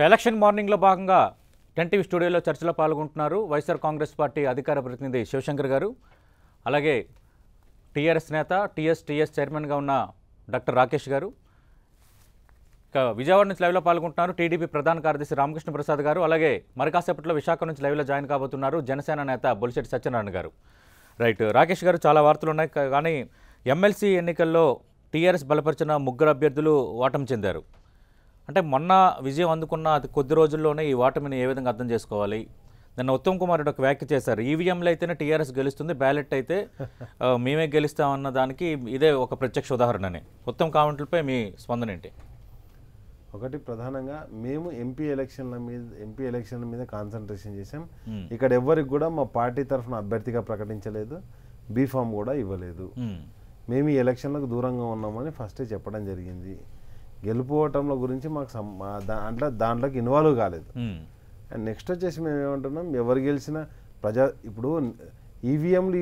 Election మార్నింగ్లో భాగంగా 10 TV స్టూడియోలో చర్చలో పాల్గొంటున్నారు వైఎస్ఆర్ కాంగ్రెస్ పార్టీ అధికార ప్రతినిధి శివశంకర్ గారు, అలాగే టీఆర్ఎస్ నేత టీఎస్ చైర్మన్గా ఉన్న డాక్టర్ రాకేష్ గారు, ఇక విజయవాడ నుంచి లైవ్లో పాల్గొంటున్నారు టీడీపీ ప్రధాన కార్యదర్శి రామకృష్ణ ప్రసాద్ గారు, అలాగే మరి కాసేపట్లో విశాఖ నుంచి లైవ్లో జాయిన్ కాబోతున్నారు జనసేన నేత బొలిశెట్టి సత్యనారాయణ గారు. రైట్, రాకేష్ గారు, చాలా వార్తలు ఉన్నాయి కానీ ఎమ్మెల్సీ ఎన్నికల్లో టీఆర్ఎస్ బలపరిచిన ముగ్గురు అభ్యర్థులు ఓటమి చెందారు. అంటే మొన్న విజయం అందుకున్న అతి కొద్ది రోజుల్లోనే ఈ ఓటమిని ఏ విధంగా అర్థం చేసుకోవాలి? నిన్న ఉత్తమ్ కుమార్ రెడ్డి ఒక వ్యాఖ్య చేశారు, ఈవీఎంలో అయితేనే టీఆర్ఎస్ గెలుస్తుంది, బ్యాలెట్ అయితే మేమే గెలుస్తామన్న దానికి ఇదే ఒక ప్రత్యక్ష ఉదాహరణని. ఉత్తమ్ కామెంట్లపై మీ స్పందన ఏంటి? ఒకటి, ప్రధానంగా మేము ఎంపీ ఎలక్షన్ల మీద కాన్సన్ట్రేషన్ చేసాం. ఇక్కడ ఎవరికి కూడా మా పార్టీ తరఫున అభ్యర్థిగా ప్రకటించలేదు, బీఫామ్ కూడా ఇవ్వలేదు. మేము ఈ ఎలక్షన్లకు దూరంగా ఉన్నామని ఫస్టే చెప్పడం జరిగింది. గెలుపుకోవటంలో గురించి మాకు దాంట్లోకి ఇన్వాల్వ్ కాలేదు. అండ్ నెక్స్ట్ వచ్చేసి మేము ఏమంటున్నాం, ఎవరు గెలిచినా ఇప్పుడు ఈవీఎంలు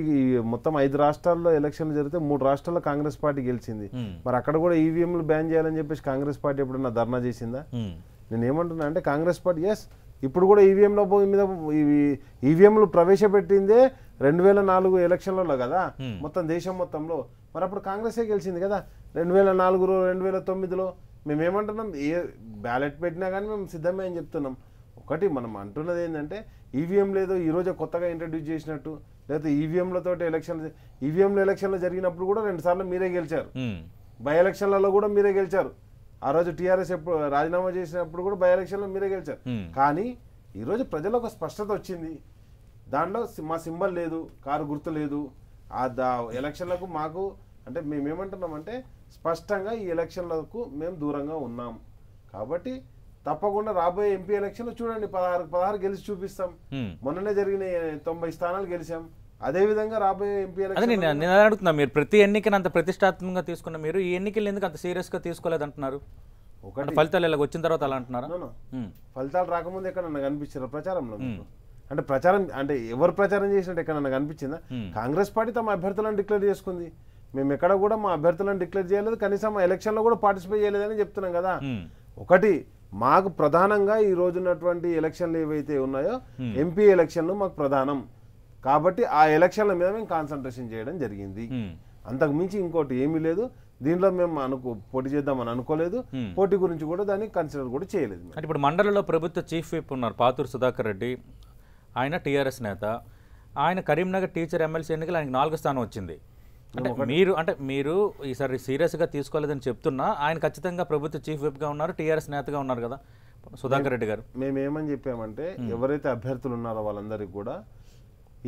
మొత్తం 5 రాష్ట్రాల్లో ఎలక్షన్లు జరిగితే 3 రాష్ట్రాల్లో కాంగ్రెస్ పార్టీ గెలిచింది. మరి అక్కడ కూడా ఈవీఎంలు బ్యాన్ చేయాలని చెప్పేసి కాంగ్రెస్ పార్టీ ఎప్పుడన్నా ధర్నా చేసిందా? నేను ఏమంటున్నా అంటే కాంగ్రెస్ పార్టీ ఇప్పుడు కూడా ఈవీఎంలు ప్రవేశపెట్టిందే 2004 ఎలక్షన్లలో కదా, మొత్తం దేశం మొత్తంలో. మరి అప్పుడు కాంగ్రెసే గెలిచింది కదా 2004 2009లో. మేమేమంటున్నాం, ఏ బ్యాలెట్ పెట్టినా కానీ మేము సిద్ధమే అని చెప్తున్నాం. ఒకటి, మనం అంటున్నది ఏంటంటే ఈవీఎం లేదు ఈరోజు కొత్తగా ఇంట్రడ్యూస్ చేసినట్టు, లేకపోతే ఈవీఎంలతో ఎలక్షన్లు జరిగినప్పుడు కూడా 2 సార్లు మీరే గెలిచారు, బై ఎలక్షన్లలో కూడా మీరే గెలిచారు. ఆ రోజు టీఆర్ఎస్ ఎప్పుడు రాజీనామా చేసినప్పుడు కూడా బై ఎలక్షన్లో మీరే గెలిచారు. కానీ ఈరోజు ప్రజలకు ఒక స్పష్టత వచ్చింది, దాంట్లో మా సింబల్ లేదు, కారు గుర్తు లేదు. ఎలక్షన్లకు మాకు అంటే మేమేమంటున్నామంటే స్పష్టంగా ఈ ఎలక్షన్లకు మేము దూరంగా ఉన్నాం. కాబట్టి తప్పకుండా రాబోయే ఎంపీ ఎలక్షన్లు చూడండి, 16 గెలిచి చూపిస్తాం. మొన్ననే జరిగిన 90 స్థానాలు గెలిచాం. అదే విధంగా రాబోయే ఎంపీ ఎలక్షన్ నేను అడుగుతున్నా, మీరు ప్రతి ఎన్నికను అంత ప్రతిష్టాత్మకంగా తీసుకున్న మీరు ఈ ఎన్నికలు ఎందుకు అంత సీరియస్ గా తీసుకోలేదు అంటున్నారు? ఒకటి, ఫలితాలు ఇలా వచ్చిన తర్వాత అలా అంటున్నారా? ఫలితాలు రాకముందు ఎక్కడన్నా కనిపించారు ప్రచారంలో? అంటే ప్రచారం అంటే ఎవరు ప్రచారం చేసినట్టు ఎక్కడన్నా కనిపించిందా? కాంగ్రెస్ పార్టీ తమ అభ్యర్థులను డిక్లేర్ చేసుకుంది. మేము ఎక్కడ కూడా మా అభ్యర్థులను డిక్లేర్ చేయలేదు, కనీసం ఎలక్షన్లో కూడా పార్టిసిపేట్ చేయలేదని చెప్తున్నాం కదా. ఒకటి, మాకు ప్రధానంగా ఈ రోజున్నటువంటి ఎలక్షన్లు ఏవైతే ఉన్నాయో ఎంపీ ఎలక్షన్లు మాకు ప్రధానం కాబట్టి ఆ ఎలక్షన్ల మీద మేము కాన్సన్ట్రేషన్ చేయడం జరిగింది. అంతకు మించి ఇంకోటి ఏమీ లేదు. దీంట్లో మేము పోటీ చేద్దామని అనుకోలేదు, పోటీ గురించి కూడా దాన్ని కన్సిడర్ కూడా చేయలేదు. అంటే ఇప్పుడు మండలిలో ప్రభుత్వ చీఫ్ విప్ ఉన్నారు పాతూరు సుధాకర్ రెడ్డి, ఆయన టీఆర్ఎస్ నేత, ఆయన కరీంనగర్ టీచర్ ఎమ్మెల్సీ ఎన్నికలు ఆయనకు 4వ స్థానం వచ్చింది. మీరు ఈసారి సీరియస్గా తీసుకోలేదని చెప్తున్నా, ఆయన ఖచ్చితంగా ప్రభుత్వ చీఫ్ విప్గా ఉన్నారు, టీఆర్ఎస్ నేతగా ఉన్నారు కదా సుధాకర్ రెడ్డి గారు. మేమేమని చెప్పామంటే ఎవరైతే అభ్యర్థులు ఉన్నారో వాళ్ళందరికీ కూడా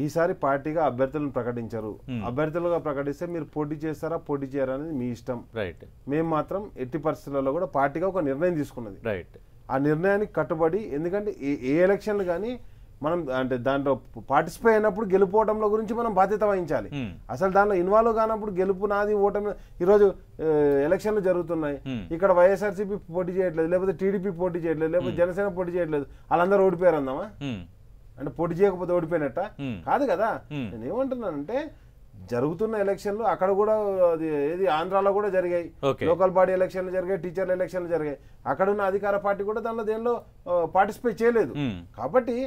ఈసారి పార్టీగా అభ్యర్థులను ప్రకటించరు, అభ్యర్థులుగా ప్రకటిస్తే మీరు పోటీ చేస్తారా పోటీ చేయరా అనేది మీ ఇష్టం. రైట్. మేము మాత్రం ఎట్టి పరిస్థితులలో కూడా పార్టీగా ఒక నిర్ణయం తీసుకున్నది. రైట్. ఆ నిర్ణయానికి కట్టుబడి, ఎందుకంటే ఏ ఎలక్షన్లు కానీ మనం అంటే దాంట్లో పార్టిసిపేట్ అయినప్పుడు గెలుపోవడంలో గురించి మనం బాధ్యత వహించాలి. అసలు దాంట్లో ఇన్వాల్వ్ కానప్పుడు గెలుపు నాది ఓటమి. ఈరోజు ఎలక్షన్లు జరుగుతున్నాయి, ఇక్కడ వైఎస్ఆర్సీపీ పోటీ చేయట్లేదు, లేకపోతే టీడీపీ పోటీ చేయట్లేదు, లేకపోతే జనసేన పోటీ చేయట్లేదు, వాళ్ళందరూ ఓడిపోయారు అందామా? అంటే పోటీ చేయకపోతే ఓడిపోయినట్ట కాదు కదా. నేను ఏమంటున్నానంటే జరుగుతున్న ఎలక్షన్లు అక్కడ కూడా ఏది ఆంధ్రాలో కూడా జరిగాయి, లోకల్ బాడీ ఎలక్షన్లు జరిగాయి, టీచర్ల ఎలక్షన్లు జరిగాయి. అక్కడ ఉన్న అధికార పార్టీ కూడా దేనిలో పార్టిసిపేట్ చేయలేదు. కాబట్టి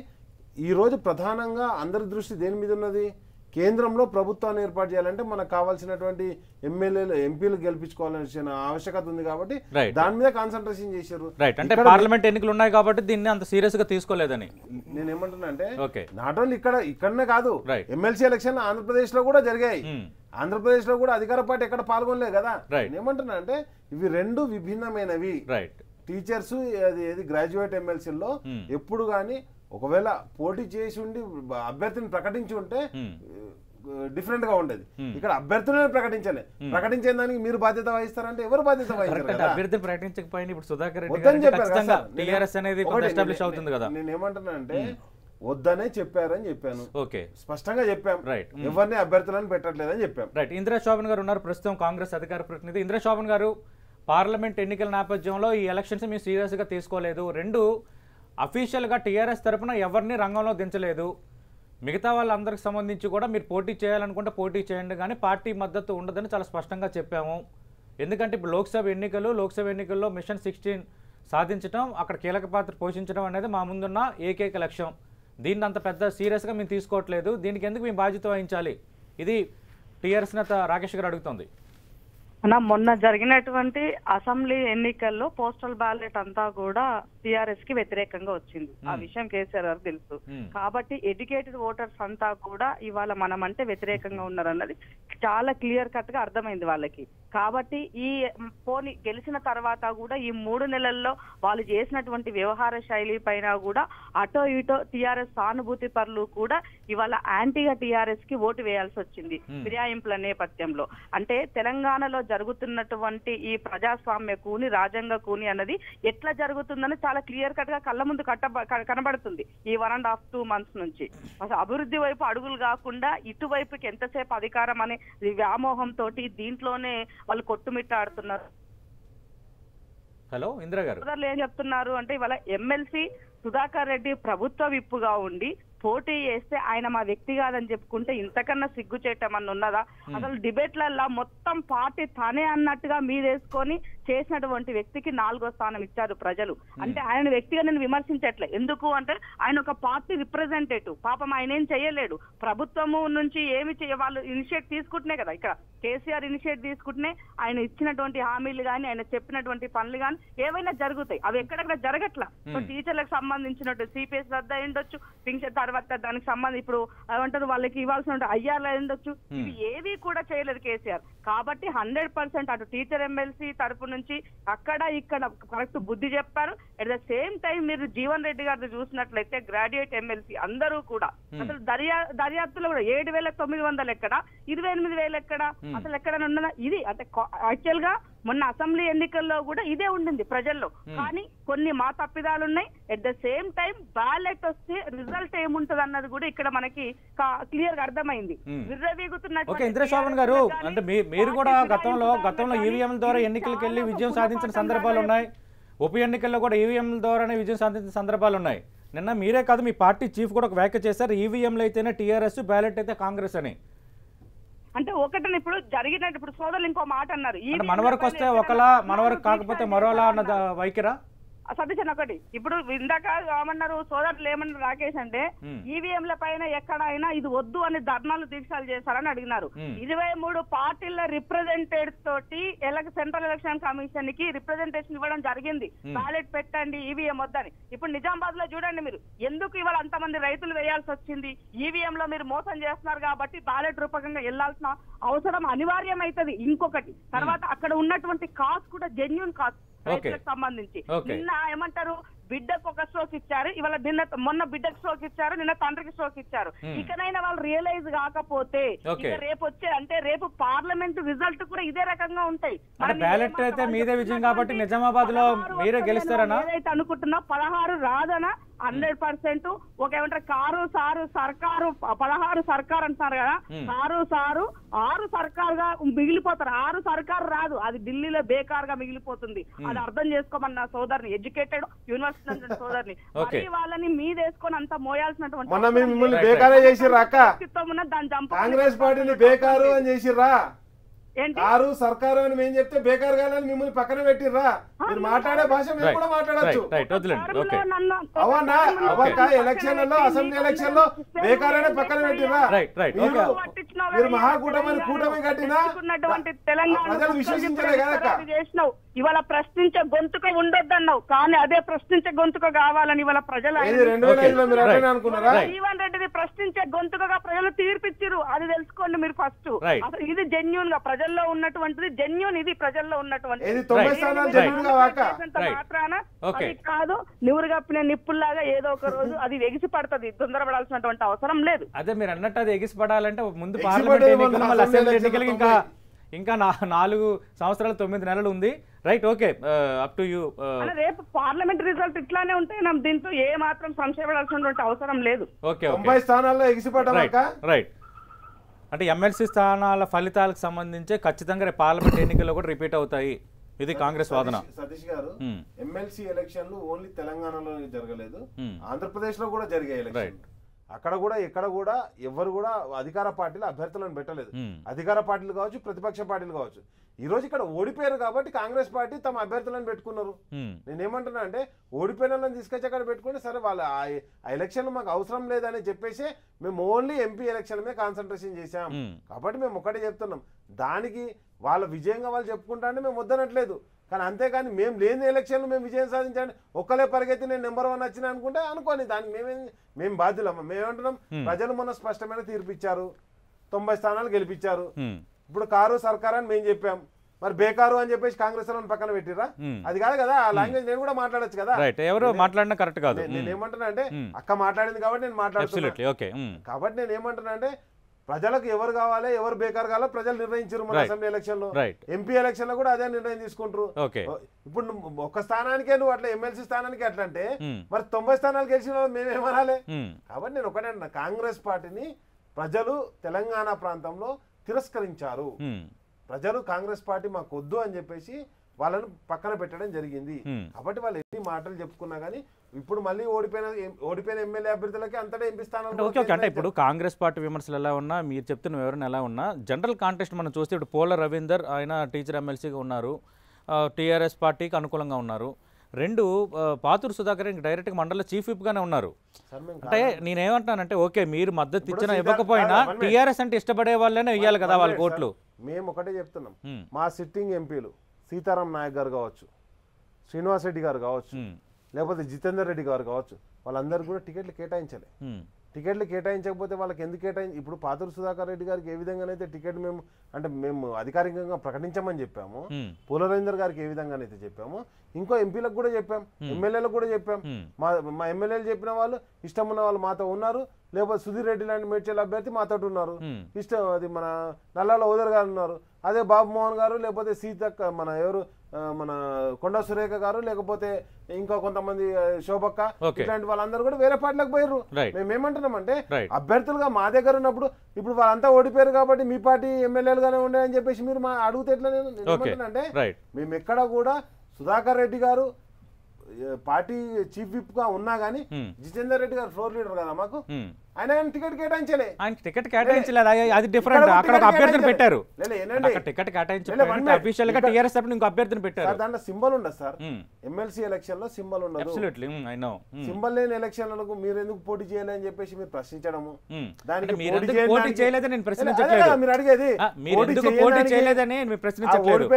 ఈ రోజు ప్రధానంగా అందరి దృష్టి దేని మీద ఉన్నది? కేంద్రంలో ప్రభుత్వాన్ని ఏర్పాటు చేయాలంటే మనకు కావాల్సినటువంటి ఎంపీలు గెలిపించుకోవాల్సిన ఆవశ్యకత ఉంది కాబట్టి దాని మీద కాన్సన్ట్రేషన్ చేశారు. అంటే పార్లమెంట్ ఎన్నికలు ఉన్నాయి కాబట్టి దీన్ని అంత సీరియస్ గా తీసుకోలేదని నేను ఏమంటున్నా అంటే, నాట్ ఓన్లీ ఇక్కడనే కాదు, ఎమ్మెల్సీ ఎలక్షన్ ఆంధ్రప్రదేశ్ లో కూడా జరిగాయి. ఆంధ్రప్రదేశ్ లో కూడా అధికార పార్టీ ఎక్కడ పాల్గొనలేదు కదా. ఏమంటున్నా అంటే ఇవి 2 విభిన్నమైనవి. టీచర్స్ ఏది గ్రాడ్యుయేట్ ఎమ్మెల్సీల్లో ఎప్పుడు కానీ ఒకవేళ పోటీ చేసి ఉండి అభ్యర్థిని ప్రకటించి ఉంటే డిఫరెంట్ గా ఉండేది. ఇక్కడ అభ్యర్థులనే ప్రకటించే దానికి మీరు బాధ్యత వహిస్తారంటే ఎవరు బాధ్యత వహిస్తారు? అభ్యర్థిని ప్రకటించకపోయినా ఇప్పుడు సుధాకర్ రెడ్డి వద్దని చెప్పారు. నేను ఏమంటున్నా అంటే వద్దనే చెప్పారని చెప్పాను, స్పష్టంగా చెప్పాం. ఎవరిని అభ్యర్థులను పెట్టట్లేదని చెప్పాం. రైట్. ఇందిరా శోభన్ గారు ఉన్నారు ప్రస్తుతం కాంగ్రెస్ అధికార ప్రతినిధి. ఇందిరా శోభన్ గారు, పార్లమెంట్ ఎన్నికల నేపథ్యంలో ఈ ఎలక్షన్స్ మీరు సీరియస్ గా తీసుకోలేదు, 2 అఫీషియల్గా టీఆర్ఎస్ తరఫున ఎవరిని రంగంలో దించలేదు, మిగతా వాళ్ళందరికి సంబంధించి కూడా మీరు పోటీ చేయాలనుకుంటే పోటీ చేయండి కానీ పార్టీ మద్దతు ఉండదని చాలా స్పష్టంగా చెప్పాము. ఎందుకంటే ఇప్పుడు లోక్సభ ఎన్నికల్లో మిషన్ 16 సాధించడం, అక్కడ కీలక పాత్ర పోషించడం అనేది మా ముందున్న ఏకైక లక్ష్యం. దీన్ని అంత పెద్ద సీరియస్గా మేము తీసుకోవట్లేదు, దీనికి ఎందుకు మేము బాధ్యత వహించాలి? ఇది టీఆర్ఎస్ నేత రాకేష్ గారు అడుగుతుంది. మొన్న జరిగినటువంటి అసెంబ్లీ ఎన్నికల్లో పోస్టల్ బ్యాలెట్ అంతా కూడా టిఆర్ఎస్ కి వ్యతిరేకంగా వచ్చింది. ఆ విషయం కేసీఆర్ గారు తెలుసు. కాబట్టి ఎడ్యుకేటెడ్ ఓటర్స్ అంతా కూడా ఇవాళ మనం అంటే వ్యతిరేకంగా ఉన్నారన్నది చాలా క్లియర్ కట్ గా అర్థమైంది వాళ్ళకి. కాబట్టి ఈ పోని గెలిచిన తర్వాత కూడా ఈ 3 నెలల్లో వాళ్ళు చేసినటువంటి వ్యవహార శైలి పైన కూడా అటో ఇటో టిఆర్ఎస్ సానుభూతి పరులు కూడా ఇవాళ యాంటీగా టిఆర్ఎస్ కి ఓటు వేయాల్సి వచ్చింది ఫిర్యాయింపుల నేపథ్యంలో. అంటే తెలంగాణలో జరుగుతున్నటువంటి ఈ ప్రజాస్వామ్య కూని, రాజ్యాంగ కూని అన్నది ఎట్లా జరుగుతుందని చాలా క్లియర్ కట్ గా కళ్ళ ముందు కనబడుతుంది ఈ 1.5-2 months నుంచి. అసలు అభివృద్ధి వైపు అడుగులు కాకుండా ఇటువైపుకి ఎంతసేపు అధికారం అనే వ్యామోహంతో దీంట్లోనే వాళ్ళు కొట్టుమిట్టాడుతున్నారు. హలో ఇందిరా గారు, ఏం చెప్తున్నారు అంటే ఇవాళ ఎమ్మెల్సీ సుధాకర్ రెడ్డి ప్రభుత్వ విప్పుగా ఉండి పోటీ చేస్తే ఆయన మా వ్యక్తి కాదని చెప్పుకుంటే ఇంతకన్నా సిగ్గుచేయటమని ఉన్నదా? అసలు డిబేట్లల్లో మొత్తం పార్టీ తనే అన్నట్టుగా మీదేసుకొని చేసినటువంటి వ్యక్తికి 4వ స్థానం ఇచ్చారు ప్రజలు. అంటే ఆయన వ్యక్తిగా నేను విమర్శించట్లే. ఎందుకు అంటే ఆయన ఒక పార్టీ రిప్రజెంటేటివ్. పాపం ఆయన ఏం చేయలేడు. ప్రభుత్వము నుంచి ఏమి వాళ్ళు ఇనిషియేట్ తీసుకుంటున్నాయి కదా. ఇక్కడ కేసీఆర్ ఇనిషియేట్ తీసుకుంటేనే ఆయన ఇచ్చినటువంటి హామీలు కానీ ఆయన చెప్పినటువంటి పనులు కానీ ఏవైనా జరుగుతాయి. అవి ఎక్కడెక్కడ జరగట్లా. సో టీచర్లకు సంబంధించినట్టు సిపిఎస్ రద్దు అయి ఉండొచ్చు, పింఛన్ తర్వాత దానికి సంబంధించి ఇప్పుడు ఏమంటారు వాళ్ళకి ఇవ్వాల్సిన ఐఆర్లు అయి ఉండొచ్చు. ఇవి ఏవి కూడా చేయలేదు కేసీఆర్. కాబట్టి 100% అటు టీచర్ ఎమ్మెల్సీ తరపు నుంచి అక్కడ ఇక్కడ కరెక్ట్ బుద్ధి చెప్పారు. అట్ ద సేమ్ టైం మీరు జీవన్ రెడ్డి గారిని చూసినట్లయితే గ్రాడ్యుయేట్ ఎమ్మెల్సీ అందరూ కూడా అసలు దర్యాప్తులో కూడా 7,900 ఎక్కడ, 28,000 ఎక్కడ, అసలు ఎక్కడ ఉన్నదా? ఇది అంటే యాక్చువల్ గా మొన్న అసెంబ్లీ ఎన్నికల్లో కూడా ఇదే ఉండింది ప్రజల్లో. కానీ కొన్ని మా తప్పిదాలు ఉన్నాయి. At the same time ballot వస్తే రిజల్ట్ ఏముంటది అన్నది కూడా ఇక్కడ మనకి క్లియర్ గా అర్థమైంది. ఇంద్రశోభన్ గారు, అంటే మీరు కూడా గతంలో ఈవీఎంల ద్వారా ఎన్నికలకు వెళ్ళి విజయం సాధించిన సందర్భాలు ఉన్నాయి. ఉప ఎన్నికల్లో కూడా ఈవీఎంల ద్వారానే విజయం సాధించిన సందర్భాలు ఉన్నాయి. నిన్న మీరే కాదు మీ పార్టీ చీఫ్ కూడా ఒక వ్యాఖ్య చేశారు, ఈవీఎంలు అయితేనే టీఆర్ఎస్, బ్యాలెట్ అయితే కాంగ్రెస్ అని. అంటే ఒకటి ఇప్పుడు జరిగినట్టు ఇప్పుడు సోదరులు ఇంకో మాట అన్నారు, మన వరకు వస్తే ఒకలా మన వరకు కాకపోతే మరోలా అన్న వైఖరా? సతీశన్ ఒకటి ఇప్పుడు ఇందాక ఏమన్నారు సోదరులు ఏమన్నారు రాకేష్ అంటే ఈవీఎంల పైన ఎక్కడైనా ఇది వద్దు అని ధర్నాలు దీక్షలు చేశారని అడిగినారు. 23 పార్టీల రిప్రజెంటేటివ్ తోటి సెంట్రల్ ఎలక్షన్ కమిషన్ కి రిప్రజెంటేషన్ ఇవ్వడం జరిగింది. బ్యాలెట్ పెట్టండి, ఈవీఎం వద్దని. ఇప్పుడు నిజామాబాద్ లో చూడండి మీరు, ఎందుకు ఇవాళ అంతమంది రైతులు వేయాల్సి వచ్చింది? ఈవీఎం లో మీరు మోసం చేస్తున్నారు కాబట్టి బ్యాలెట్ రూపకంగా వెళ్లాల్సిన అవసరం అనివార్యం అవుతుంది. ఇంకొకటి తర్వాత అక్కడ ఉన్నటువంటి కాస్ట్ కూడా జెన్యూన్ కాస్ట్ రైతులకు సంబంధించి. నిన్న ఏమంటారు, బిడ్డకు ఒక స్ట్రోక్ ఇచ్చారు, ఇవాళ మొన్న బిడ్డకు స్ట్రోక్ ఇచ్చారు, నిన్న తండ్రికి స్ట్రోక్ ఇచ్చారు. ఇకనైనా వాళ్ళు రియలైజ్ కాకపోతే రేపు వచ్చే అంటే రేపు పార్లమెంట్ రిజల్ట్ కూడా ఇదే రకంగా ఉంటాయి. బ్యాలెట్ అయితే మీదే విజయం కాబట్టి నిజామాబాద్ లో మీరే గెలుస్తారనా? ఏదైతే అనుకుంటున్నా 16 రాదనా 100%. ఒక ఏమంటారు కారు సారు సర్కారు 16 సర్కారు అంటున్నారు కదా, కారు సారు 6 సర్కారుగా మిగిలిపోతారు. 6 సర్కారు రాదు, అది ఢిల్లీలో బేకార్ గా మిగిలిపోతుంది. అది అర్థం చేసుకోమన్న సోదరుని, ఎడ్యుకేటెడ్ యూనివర్సిటీ సోదరుని, వాళ్ళని మీదేసుకొని అంత మోయాల్సినటువంటి కాంగ్రెస్ పార్టీని బేకారు అని చేసిర్రా. కారు సర్కారు అని మేము చెప్తే బేకారు కాదని మిమ్మల్ని పక్కన పెట్టిర్రా. మీరు మాట్లాడే భాష మేము కూడా మాట్లాడచ్చు. అవన్నా అవక్క ఎలక్షన్లలో అసెంబ్లీ ఎలక్షన్ లో బేకారు అనే పక్కన పెట్టిర్రా. మీరు మహాకూటమి కూటమి కట్టినా ప్రజలు విశ్వసించలే కదా. ఇవాళ ప్రశ్నించే గొంతుక ఉండొద్దన్నావు, కానీ అదే ప్రశ్నించే గొంతుక కావాలని ఇవాళ ప్రజలు జీవన్ రెడ్డిని ప్రశ్నించే గొంతుకగా ప్రజలు తీర్పిచ్చిరు. అది తెలుసుకోండి మీరు ఫస్ట్. అసలు ఇది జెన్యూన్ గా ప్రజల్లో ఉన్నటువంటిది, జెన్యూన్ ఇది ప్రజల్లో ఉన్నటువంటి మాత్రాన అది కాదు. నివురు కప్పిన నిప్పుల్లాగా ఏదో ఒక రోజు అది ఎగిసి పడుతుంది, తొందరపడాల్సినటువంటి అవసరం లేదు. అదే మీరు అన్నట్టు అది ఎగిసి పడాలంటే ముందు పార్లమెంట్ అసెంబ్లీ ఎన్నికలకి ఇంకా 4 సంవత్సరాలు 9 నెలలు ఉంది. Right, okay, up to you. రేపు పార్లమెంట్ రిజల్ట్ ఇట్లానే ఉంటాయి, దీంతో ఏ మాత్రం సంశయపడాల్సినటువంటి అవసరం లేదు. ఓకే, 90 స్థానాల్లో ఎగిసిపడ్డాక రైట్. అంటే ఎమ్మెల్సీ స్థానాల ఫలితాలకు సంబంధించి ఖచ్చితంగా పార్లమెంట్ ఎన్నికల్లో కూడా రిపీట్ అవుతాయి, ఇది కాంగ్రెస్ వాదన. సతీష్ గారు, ఎమ్మెల్సీ ఎలక్షన్లు ఓన్లీ తెలంగాణలో జరగలేదు, ఆంధ్రప్రదేశ్ లో కూడా జరిగాయి ఎలక్షన్. అక్కడ కూడా ఎక్కడ కూడా ఎవరు కూడా అధికార పార్టీలు అభ్యర్థులను పెట్టలేదు. అధికార పార్టీలు కావచ్చు, ప్రతిపక్ష పార్టీలు కావచ్చు. ఈ రోజు ఇక్కడ ఓడిపోయారు కాబట్టి కాంగ్రెస్ పార్టీ తమ అభ్యర్థులను పెట్టుకున్నారు. నేనేమంటున్నా అంటే ఓడిపోయిన వాళ్ళని తీసుకొచ్చి అక్కడ పెట్టుకుంటే సరే వాళ్ళ ఆ ఎలక్షన్లు మాకు అవసరం లేదని చెప్పేసి మేము ఓన్లీ ఎంపీ ఎలక్షన్ మీద కాన్సన్ట్రేషన్ చేశాం. కాబట్టి మేము ఒకటే చెప్తున్నాం, దానికి వాళ్ళ విజయంగా వాళ్ళు చెప్పుకుంటా అంటే మేము వద్దనట్లేదు. కానీ అంతేకాని మేము లేని ఎలక్షన్లు మేము విజయం సాధించండి, ఒక్కలే పరిగెత్తి నేను నెంబర్ 1 వచ్చినా అనుకుంటే అనుకోని, దానికి మేము బాధ్యులమ్మా. మేమేమంటున్నాం, ప్రజలు మొన్న స్పష్టమైన తీర్పు ఇచ్చారు, 90 స్థానాలు గెలిపించారు. ఇప్పుడు కారు సర్కార్ అని మేము చెప్పాం, మరి బేకారు అని చెప్పేసి కాంగ్రెస్ వాళ్ళని పక్కన పెట్టిరా? అది కాదు కదా, ఆ లాంగ్వేజ్ నేను కూడా మాట్లాడొచ్చు కదా. ఎవరు మాట్లాడినా కరెక్ట్ కాదు. నేను ఏమంటున్నా అంటే అక్క మాట్లాడింది కాబట్టి నేను మాట్లాడుతున్నా. కాబట్టి నేను ఏమంటున్నా అంటే ప్రజలకు ఎవరు కావాలి, ఎవరు బేకార్ కావాలో ప్రజలు నిర్ణయించారు. మన అసెంబ్లీ ఎలక్షన్ లో, ఎంపీ ఎలక్షన్ లో కూడా అదే నిర్ణయం తీసుకుంటారు. ఇప్పుడు ఒక్క స్థానానికే నువ్వు అట్లా ఎమ్మెల్సీ స్థానానికి అట్లా అంటే మరి 90 స్థానాలు గెలిచిన మేమేమనాలి? కాబట్టి నేను ఒకటే అంటున్నా, కాంగ్రెస్ పార్టీని ప్రజలు తెలంగాణ ప్రాంతంలో తిరస్కరించారు. ప్రజలు కాంగ్రెస్ పార్టీ మాకు వద్దు అని చెప్పేసి వాళ్ళను పక్కన పెట్టడం జరిగింది. కాబట్టి వాళ్ళు ఎన్ని మాటలు చెప్పుకున్నా గానీ ఇప్పుడు మళ్ళీ ఓడిపోయిన ఎమ్మెల్యే అభ్యర్థులకి అంతటా ఎంపీ స్థానాలు. అంటే ఇప్పుడు కాంగ్రెస్ పార్టీ విమర్శలు ఎలా ఉన్నా, మీరు చెప్తున్న వివరణ ఎలా ఉన్నా, జనరల్ కాంటెస్ట్ మనం చూస్తే ఇప్పుడు పోల రవీందర్ ఆయన టీచర్ ఎమ్మెల్సీగా ఉన్నారు, టీఆర్ఎస్ పార్టీకి అనుకూలంగా ఉన్నారు. రెండు పాతూరు సుధాకర్ డైరెక్ట్గా మండల చీఫ్ విప్గానే ఉన్నారు. అంటే నేనేమంటానంటే ఓకే మీరు మద్దతు ఇచ్చినా ఇవ్వకపోయినా టీఆర్ఎస్ అంటే ఇష్టపడే వాళ్ళనే ఇవ్వాలి కదా వాళ్ళ ఓట్లు. మేము ఒకటే చెప్తున్నాం, మా సిట్టింగ్ ఎంపీలు సీతారాం నాయక్ గారు కావచ్చు, శ్రీనివాస్ రెడ్డి గారు కావచ్చు, లేకపోతే జితేందర్ రెడ్డి గారు కావచ్చు, వాళ్ళందరూ కూడా టికెట్లు కేటాయించలే. టికెట్లు కేటాయించకపోతే వాళ్ళకి ఎందుకు ఇప్పుడు పాతూరు సుధాకర్ రెడ్డి గారికి ఏ విధంగానైతే టికెట్ మేము అధికారికంగా ప్రకటించమని చెప్పాము, పోల రవీందర్ గారికి ఏ విధంగానైతే చెప్పాము, ఇంకో ఎంపీలకు కూడా చెప్పాం, ఎమ్మెల్యేలకు కూడా చెప్పాం. మా ఎమ్మెల్యేలు చెప్పిన వాళ్ళు ఇష్టం ఉన్న వాళ్ళు మాతో ఉన్నారు, లేకపోతే సుధీర్ రెడ్డి లాంటి మేడ్చల్ అభ్యర్థి మాతో ఉన్నారు, ఇష్టం అది మన నల్లాల ఓదర్ గారు ఉన్నారు, అదే బాబు మోహన్ గారు, లేకపోతే సీతక్క మన కొండా సురేఖ గారు, లేకపోతే ఇంకా కొంతమంది శోభక్క, ఇట్లాంటి వాళ్ళందరూ కూడా వేరే పార్టీలకు పోయారు. మేమేమంటున్నామంటే అభ్యర్థులుగా మా దగ్గర ఉన్నప్పుడు ఇప్పుడు వాళ్ళంతా ఓడిపోయారు కాబట్టి మీ పార్టీ ఎమ్మెల్యేలుగానే ఉండే అని చెప్పేసి మీరు అడిగితే ఎట్లా? నేను అంటే మేము ఎక్కడ కూడా సుధాకర్ రెడ్డి గారు పార్టీ చీఫ్ విప్ గా ఉన్నా గానీ జితేందర్ రెడ్డి గారు ఫ్లోర్ లీడర్ కదా మాకు, ఆయన టికెట్ కేటాయించలే. ఆయన టికెట్ కేటాయించలేదు, అది డిఫరెంట్. అక్కడ ఒక అభ్యర్థిని పెట్టారు, టికెట్ కేటాయించలేదు అఫీషియల్ గా టీఆర్ఎస్ తరపున ఇంకో అభ్యర్థిని పెట్టారు. దాంట్లో సింబల్ ఉండదు సార్, ఎమ్మెల్సీ ఎలక్షన్ లో సింబల్ ఉండదు. సింబల్ లేని ఎలక్షన్లకు మీరు ఎందుకు పోటీ చేయాలి అని చెప్పేసి మీరు ప్రశ్నించడము, దానికి పోటీ చేయలేదని నేను ప్రశ్నించట్లేదు. మీరు అడిగేది పోటీ చేయలేదని ప్రశ్నించట్లేదు.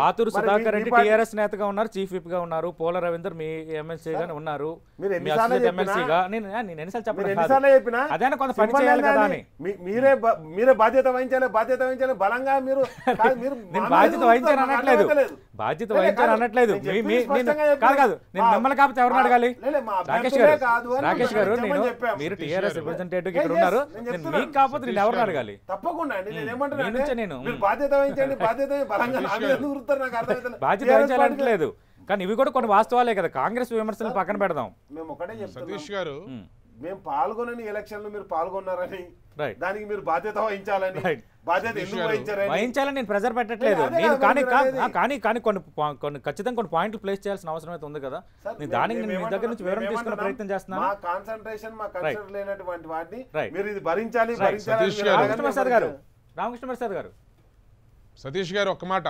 పాతూరు సుధాకర్ రెడ్డి టీఆర్ఎస్ నేతగా ఉన్నారు, చీఫ్ విప్ గా ఉన్నారు, పోల రవీందర్ మీ ఎమ్మెల్సీగా ఉన్నారు, ఎమ్మెల్సీగా. నేను ఎన్నిసార్లు చెప్పాను అదేనా కొంత పని చేయాలి కదా అని. మీరే బాధ్యత వహించాలి బలంగా. మీరు బాధ్యత వహించాను అనట్లేదు, బాధ్యత వహించాను అనట్లేదు. కాదు నేను మిమ్మల్ని కాకపోతే ఎవరిని అడగాలి? రాకేష్ గారు నేను మీరు టీఆర్ఎస్ రిప్రజెంటేటివ్ ఇక్కడ ఉన్నారు, మీకు కాకపోతే నేను ఎవరిని అడగాలి? తప్పకుండా నేను బాధ్యత వహించండి, బాధ్యత వహించాలంటలేదు. కానీ ఇవి కూడా కొన్ని వాస్తవాలే కదా, కాంగ్రెస్ విమర్శలు పక్కన పెడదాం. మేము ఒకటే చెప్తాం, సతీష్ గారు మేము పాల్గొనని ఎలక్షన్ లో మీరు పాల్గొన్నారని, దానికి మీరు బాధ్యత వహించాలని, బాధ్యత ఎందుకు వహించాలని నేను ప్రెజర్ పెట్టట్లేదు. నేను కానీ కొన్ని ఖచ్చితంగా కొన్ని పాయింట్లు ప్లేస్ చేయాల్సిన అవసరం అయితే ఉంది కదా. దానికి నేను మీ దగ్గర నుంచి వివరణ తీసుకునే ప్రయత్నం చేస్తున్నాను. మా కాన్సంట్రేషన్, మా కన్సర్న్ లేనటువంటి వాటిని మీరు ఇది భరించాలి. రామకృష్ణ ప్రసాద్ గారు సతీష్ గారు ఒక్క మాట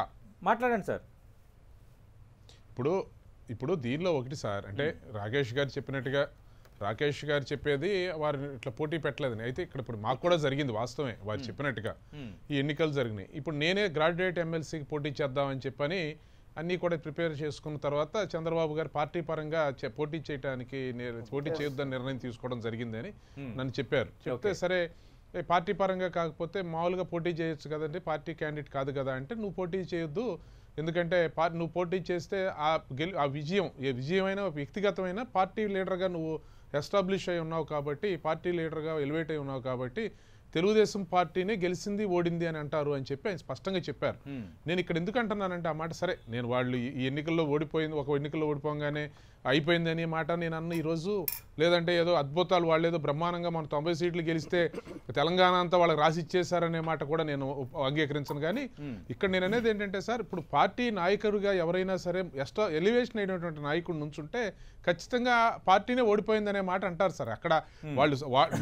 మాట్లాడండి సార్. ఇప్పుడు దీనిలో ఒకటి సార్, అంటే రాకేష్ గారు చెప్పేది వారు ఇట్లా పోటీ పెట్టలేదని. అయితే ఇప్పుడు మాకు కూడా జరిగింది వాస్తవమే, వారు చెప్పినట్టుగా ఈ ఎన్నికలు జరిగినాయి. ఇప్పుడు నేనే గ్రాడ్యుయేట్ ఎమ్మెల్సీకి పోటీ చేద్దామని చెప్పని అన్నీ కూడా ప్రిపేర్ చేసుకున్న తర్వాత చంద్రబాబు గారు పార్టీ పరంగా పోటీ చేయొద్దని నిర్ణయం తీసుకోవడం జరిగిందని నన్ను చెప్పారు. చెప్తే సరే పార్టీ పరంగా కాకపోతే మామూలుగా పోటీ చేయొచ్చు కదండి, పార్టీ క్యాండిడేట్ కాదు కదా అంటే, నువ్వు పోటీ చేయొద్దు, ఎందుకంటే నువ్వు పోటీ చేస్తే ఆ విజయమైన వ్యక్తిగతమైన పార్టీ లీడర్గా నువ్వు ఎస్టాబ్లిష్ అయి ఉన్నావు కాబట్టి, పార్టీ లీడర్గా ఎలివేట్ అయి ఉన్నావు కాబట్టి తెలుగుదేశం పార్టీనే గెలిచింది ఓడింది అని అంటారు అని చెప్పి ఆయన స్పష్టంగా చెప్పారు. నేను ఇక్కడ ఎందుకు అంటున్నానంటే ఆ మాట సరే, నేను వాళ్ళు ఈ ఎన్నికల్లో ఓడిపోయింది, ఒక ఎన్నికల్లో ఓడిపోగానే అయిపోయింది అనే మాట నేను అన్న ఈరోజు, లేదంటే ఏదో అద్భుతాలు వాళ్ళు ఏదో బ్రహ్మాండంగా మనం 90 సీట్లు గెలిస్తే తెలంగాణ అంతా వాళ్ళకి రాసి ఇచ్చేశారనే మాట కూడా నేను అంగీకరించను. కానీ ఇక్కడ నేను అనేది ఏంటంటే సార్, ఇప్పుడు పార్టీ నాయకుడిగా ఎవరైనా సరే ఎలివేషన్ అయినటువంటి నాయకుడు నుంచుంటే ఖచ్చితంగా పార్టీనే ఓడిపోయిందనే మాట అంటారు సార్. అక్కడ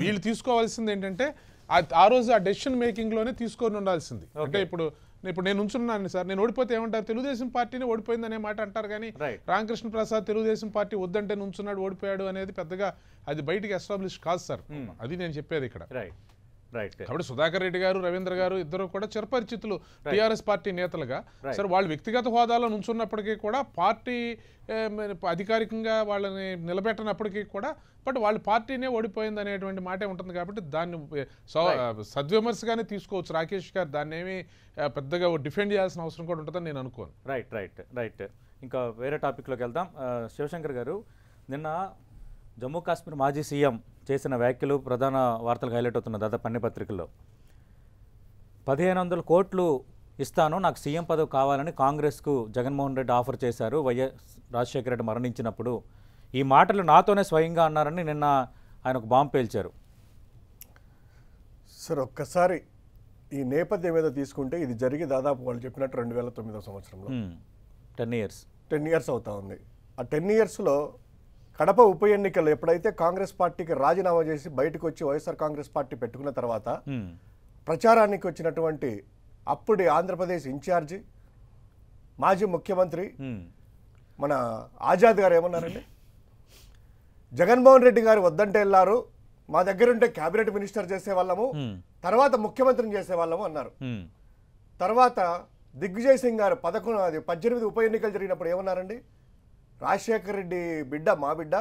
వీళ్ళు తీసుకోవాల్సింది ఏంటంటే ఆ రోజు ఆ డెసిషన్ మేకింగ్ లోనే తీసుకొని ఉండాల్సింది. అంటే ఇప్పుడు నేను ఉంచున్నాను సార్, నేను ఓడిపోతే ఏమంటారు, తెలుగుదేశం పార్టీనే ఓడిపోయింది అనే మాట అంటారు. కానీ రామకృష్ణ ప్రసాద్ తెలుగుదేశం పార్టీ వద్దంటే నుంచున్నాడు, ఓడిపోయాడు అనేది పెద్దగా అది బయటికి ఎస్టాబ్లిష్ కాదు సార్. అది నేను చెప్పేది ఇక్కడ. కాబట్టి సుధాకర్ రెడ్డి గారు, రవీంద్ర గారు ఇద్దరు కూడా చిరపరిచితులు టీఆర్ఎస్ పార్టీ నేతలుగా. సరే, వాళ్ళు వ్యక్తిగత హోదాలో నుంచున్నప్పటికీ కూడా, పార్టీ అధికారికంగా వాళ్ళని నిలబెట్టనప్పటికీ కూడా, బట్ వాళ్ళ పార్టీనే ఓడిపోయింది అనేటువంటి మాటే ఉంటుంది. కాబట్టి దాన్ని సద్విమర్శగానే తీసుకోవచ్చు రాకేష్ గారు. దాన్ని ఏమి పెద్దగా డిఫెండ్ చేయాల్సిన అవసరం కూడా ఉంటుందని నేను అనుకోను. రైట్. ఇంకా వేరే టాపిక్లోకి వెళ్దాం. శివశంకర్ గారు, నిన్న జమ్మూ కాశ్మీర్ మాజీ సీఎం చేసిన వ్యాఖ్యలు ప్రధాన వార్తలు హైలైట్ అవుతున్న దాదాపు అన్ని పత్రికల్లో. 1500 కోట్లు ఇస్తాను, నాకు సీఎం పదవి కావాలని కాంగ్రెస్కు జగన్మోహన్ రెడ్డి ఆఫర్ చేశారు వైఎస్ రాజశేఖర రెడ్డి మరణించినప్పుడు. ఈ మాటలు నాతోనే స్వయంగా అన్నారని నిన్న ఆయన ఒక బాంబు పేల్చారు. సార్, ఒక్కసారి ఈ నేపథ్యం ఏదో తీసుకుంటే ఇది జరిగి దాదాపు వాళ్ళు చెప్పినట్టు 2009వ సంవత్సరంలో 10 ఇయర్స్ అవుతా ఉంది. ఆ 10 ఇయర్స్లో కడప ఉప ఎన్నికలు ఎప్పుడైతే కాంగ్రెస్ పార్టీకి రాజీనామా చేసి బయటకు వచ్చి వైఎస్ఆర్ కాంగ్రెస్ పార్టీ పెట్టుకున్న తర్వాత ప్రచారానికి వచ్చినటువంటి అప్పుడి ఆంధ్రప్రదేశ్ ఇన్ఛార్జి మాజీ ముఖ్యమంత్రి మన ఆజాద్ గారు ఏమన్నారండి, జగన్మోహన్ రెడ్డి గారు వద్దంటే వెళ్ళారు, మా దగ్గర ఉంటే క్యాబినెట్ మినిస్టర్ చేసేవాళ్ళము, తర్వాత ముఖ్యమంత్రిని చేసేవాళ్ళము అన్నారు. తర్వాత దిగ్విజయ్ సింగ్ గారు 18 ఉప ఎన్నికలు జరిగినప్పుడు ఏమన్నారండి, రాజశేఖర రెడ్డి బిడ్డ మా బిడ్డ,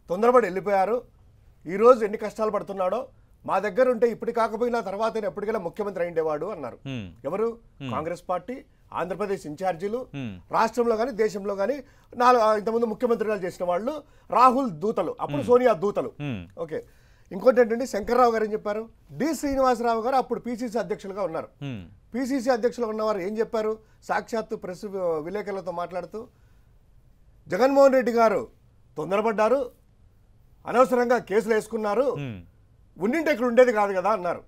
తొందరపడి వెళ్ళిపోయారు, ఈరోజు ఎన్ని కష్టాలు పడుతున్నాడో, మా దగ్గర ఉంటే ఇప్పుడు కాకపోయినా తర్వాత ఎప్పటికైనా ముఖ్యమంత్రి అయిండేవాడు అన్నారు. ఎవరు? కాంగ్రెస్ పార్టీ, ఆంధ్రప్రదేశ్ ఇన్ఛార్జీలు, రాష్ట్రంలో కానీ దేశంలో కానీ ఇంతకుముందు ముఖ్యమంత్రిగా చేసిన వాళ్ళు, రాహుల్ దూతలు, అప్పుడు సోనియా దూతలు. ఓకే, ఇంకోటి ఏంటంటే శంకర్రావు గారు ఏం చెప్పారు, డి శ్రీనివాసరావు గారు అప్పుడు పిసిసి అధ్యక్షులుగా ఉన్నారు. పిసిసి అధ్యక్షులుగా ఉన్నవారు ఏం చెప్పారు, సాక్షాత్తు ప్రెస్ విలేకరులతో మాట్లాడుతూ, జగన్మోహన్ రెడ్డి గారు తొందరపడ్డారు, అనవసరంగా కేసులు వేసుకున్నారు, ఉండింటే ఇక్కడ ఉండేది కాదు కదా అన్నారు.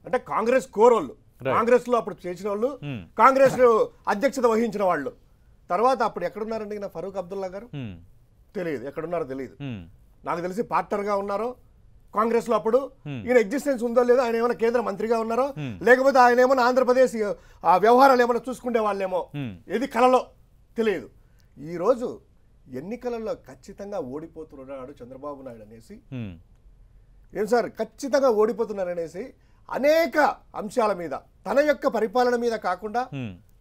అంటే కాంగ్రెస్ కోరోళ్ళు, కాంగ్రెస్ లో అప్పుడు చేసిన వాళ్ళు, కాంగ్రెస్ అధ్యక్షత వహించిన వాళ్ళు. తర్వాత అప్పుడు ఎక్కడున్నారండి నా ఫరూక్ అబ్దుల్లా గారు? తెలియదు, ఎక్కడున్నారో తెలియదు. నాకు తెలిసి పార్ట్నర్గా ఉన్నారో కాంగ్రెస్ లో అప్పుడు, ఈయన ఎగ్జిస్టెన్స్ ఉందో లేదో, ఆయన ఏమైనా కేంద్ర మంత్రిగా ఉన్నారో, లేకపోతే ఆయన ఏమైనా ఆంధ్రప్రదేశ్ వ్యవహారాలు ఏమైనా చూసుకుంటే వాళ్ళేమో, ఇది కలలో తెలియదు. ఈరోజు ఎన్నికలలో ఖచ్చితంగా ఓడిపోతున్నాడు చంద్రబాబు నాయుడు అనేసి, ఏం సార్ ఖచ్చితంగా ఓడిపోతున్నారనేసి అనేక అంశాల మీద, తన యొక్క పరిపాలన మీద కాకుండా,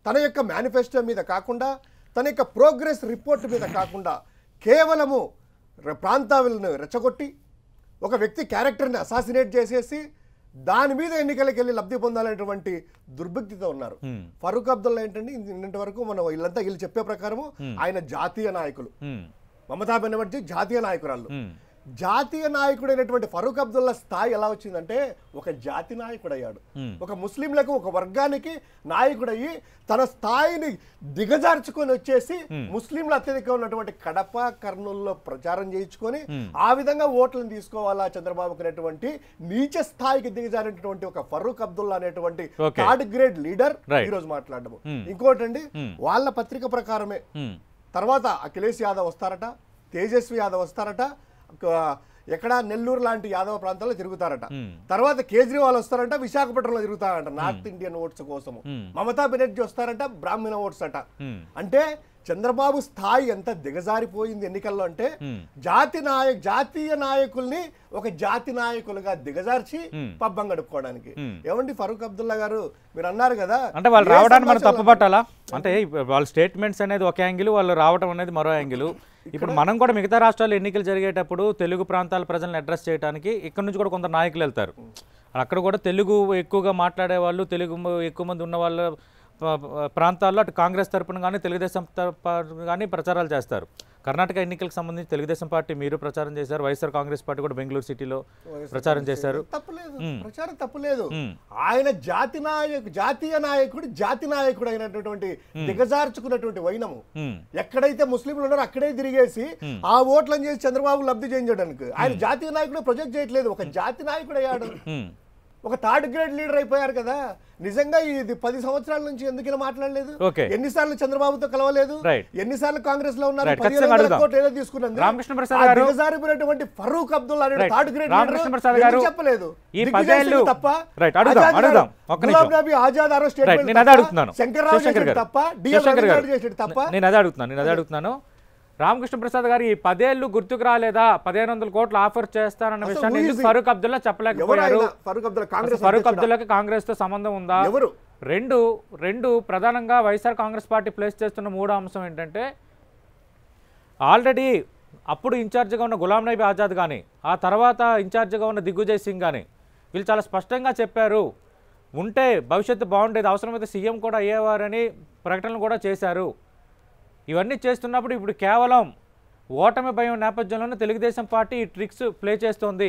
తన యొక్క మేనిఫెస్టో మీద కాకుండా, తన యొక్క ప్రోగ్రెస్ రిపోర్ట్ మీద కాకుండా, కేవలము ప్రాంతాలను రెచ్చగొట్టి ఒక వ్యక్తి క్యారెక్టర్ని అసాసినేట్ చేసేసి దాని మీద ఎన్నికలకు వెళ్ళి లబ్ధి పొందాలనేటువంటి దుర్బుద్ధితో ఉన్నారు. ఫరూక్ అబ్దుల్లా ఏంటండి, నిన్నటి వరకు మనం వీళ్ళు చెప్పే ప్రకారము ఆయన జాతీయ నాయకులు, మమతా బెనర్జీ జాతీయ నాయకురాళ్ళు. జాతీయ నాయకుడైనటువంటి ఫరూక్ అబ్దుల్లా స్థాయి ఎలా వచ్చిందంటే, ఒక జాతి నాయకుడు అయ్యాడు, ఒక ముస్లింలకు ఒక వర్గానికి నాయకుడయ్యి తన స్థాయిని దిగజార్చుకొని వచ్చేసి ముస్లింలు అత్యధికంగా ఉన్నటువంటి కడప, కర్నూలులో ప్రచారం చేయించుకొని ఆ విధంగా ఓట్లను తీసుకోవాలా చంద్రబాబుకు అనేటువంటి నీచ స్థాయికి దిగజారినటువంటి ఒక ఫరూక్ అబ్దుల్లా అనేటువంటి థర్డ్ గ్రేడ్ లీడర్ ఈ రోజు మాట్లాడము. ఇంకోటండి, వాళ్ళ పత్రిక ప్రకారమే తర్వాత అఖిలేష్ యాదవ్ వస్తారట, తేజస్వి యాదవ్ వస్తారట, ఎక్కడ నెల్లూరు లాంటి యాదవ ప్రాంతాల్లో తిరుగుతారట. తర్వాత కేజ్రీవాల్ వస్తారంట, విశాఖపట్నంలో తిరుగుతారంట నార్త్ ఇండియన్ ఓట్స్ కోసము. మమతా బెనర్జీ వస్తారంట, బ్రాహ్మణ ఓట్స్ అట. అంటే చంద్రబాబు స్థాయి ఎంత దిగజారిపోయింది ఎన్నికల్లో అంటే, జాతీయ నాయకుల్ని ఒక జాతి నాయకులుగా దిగజార్చి పబ్బం గడుపుకోవడానికి. ఏమండి ఫరూక్ అబ్దుల్లా గారు, మీరు అన్నారు కదా, అంటే వాళ్ళు రావడానికి మనం తప్పుపట్టాలా? అంటే వాళ్ళ స్టేట్మెంట్స్ అనేది ఒక యాంగిల్, వాళ్ళు రావడం అనేది మరో యాంగిల్. ఇప్పుడు మనం కూడా మిగతా రాష్ట్రాల్లో ఎన్నికలు జరిగేటప్పుడు తెలుగు ప్రాంతాల ప్రజలను అడ్రస్ చేయడానికి ఇక్కడ నుంచి కూడా కొంత నాయకులు వెళ్తారు. అక్కడ కూడా తెలుగు ఎక్కువగా మాట్లాడే వాళ్ళు, తెలుగు ఎక్కువ మంది ఉన్న వాళ్ళ ప్రాంతాల్లో అటు కాంగ్రెస్ తరపున కానీ తెలుగుదేశం తరపున కానీ ప్రచారాలు చేస్తారు. కర్ణాటక ఎన్నికలకు సంబంధించి తెలుగుదేశం పార్టీ మీరు ప్రచారం చేశారు, వైఎస్ఆర్ కాంగ్రెస్ పార్టీ కూడా బెంగళూరు సిటీలో ప్రచారం చేశారు. తప్పులేదు, ప్రచారం తప్పులేదు. ఆయన జాతీయ నాయకుడు అయినటువంటి దిగజార్చుకున్నటువంటి వైనము ఎక్కడైతే ముస్లింలు ఉన్నారో అక్కడే తిరిగేసి ఆ ఓట్లను చేసి చంద్రబాబు లబ్ధి చేయించడానికి ఆయన జాతీయ నాయకుడు ప్రొజెక్ట్ చేయట్లేదు, ఒక జాతి నాయకుడు అయ్యాడు, ఒక థర్డ్ గ్రేడ్ లీడర్ అయిపోయారు కదా. నిజంగా ఇది 10 సంవత్సరాల నుంచి ఎందుకు ఇలా మాట్లాడలేదు? ఎన్నిసార్లు చంద్రబాబుతో కలవలేదు, ఎన్నిసార్లు కాంగ్రెస్ లో ఉన్నారు, 15,000 కోట్లు ఏదో తీసుకున్నది. దిగజారిపోయినటువంటి ఫరూక్ అబ్దుల్లా అనే థర్డ్ గ్రేడ్ లీడర్ చెప్పలేదు. తప్ప గులాం నబీ ఆజాద్ ఆరో స్టేట్మెంట్ శంకర్రావు చేసేది తప్ప, డిఎల్ రవీంద్ర చేసేది తప్ప. నేను అదే అడుగుతున్నాను రామకృష్ణ ప్రసాద్ గారు ఈ 10 ఏళ్ళు గుర్తుకు రాలేదా? 1500 కోట్లు ఆఫర్ చేస్తానన్న విషయాన్ని ఎందుకు ఫరూక్ అబ్దుల్లా చెప్పలేకపోయారు? ఫరూక్ అబ్దుల్లాకి కాంగ్రెస్ తో సంబంధం ఉందా? రెండు ప్రధానంగా వైఎస్ఆర్ కాంగ్రెస్ పార్టీ ప్లేస్ చేస్తున్న మూడో అంశం ఏంటంటే, ఆల్రెడీ అప్పుడు ఇన్ఛార్జిగా ఉన్న గులాం నబీ ఆజాద్ కానీ ఆ తర్వాత ఇన్ఛార్జిగా ఉన్న దిగ్విజయ్ సింగ్ కానీ వీళ్ళు చాలా స్పష్టంగా చెప్పారు, ఉంటే భవిష్యత్తు బాగుండేది, అవసరమైతే సీఎం కూడా అయ్యేవారని ప్రకటనలు కూడా చేశారు. ఇవన్నీ చేస్తున్నప్పుడు ఇప్పుడు కేవలం ఓటమి భయం నేపథ్యంలోనే తెలుగుదేశం పార్టీ ఈ ట్రిక్స్ ప్లే చేస్తోంది.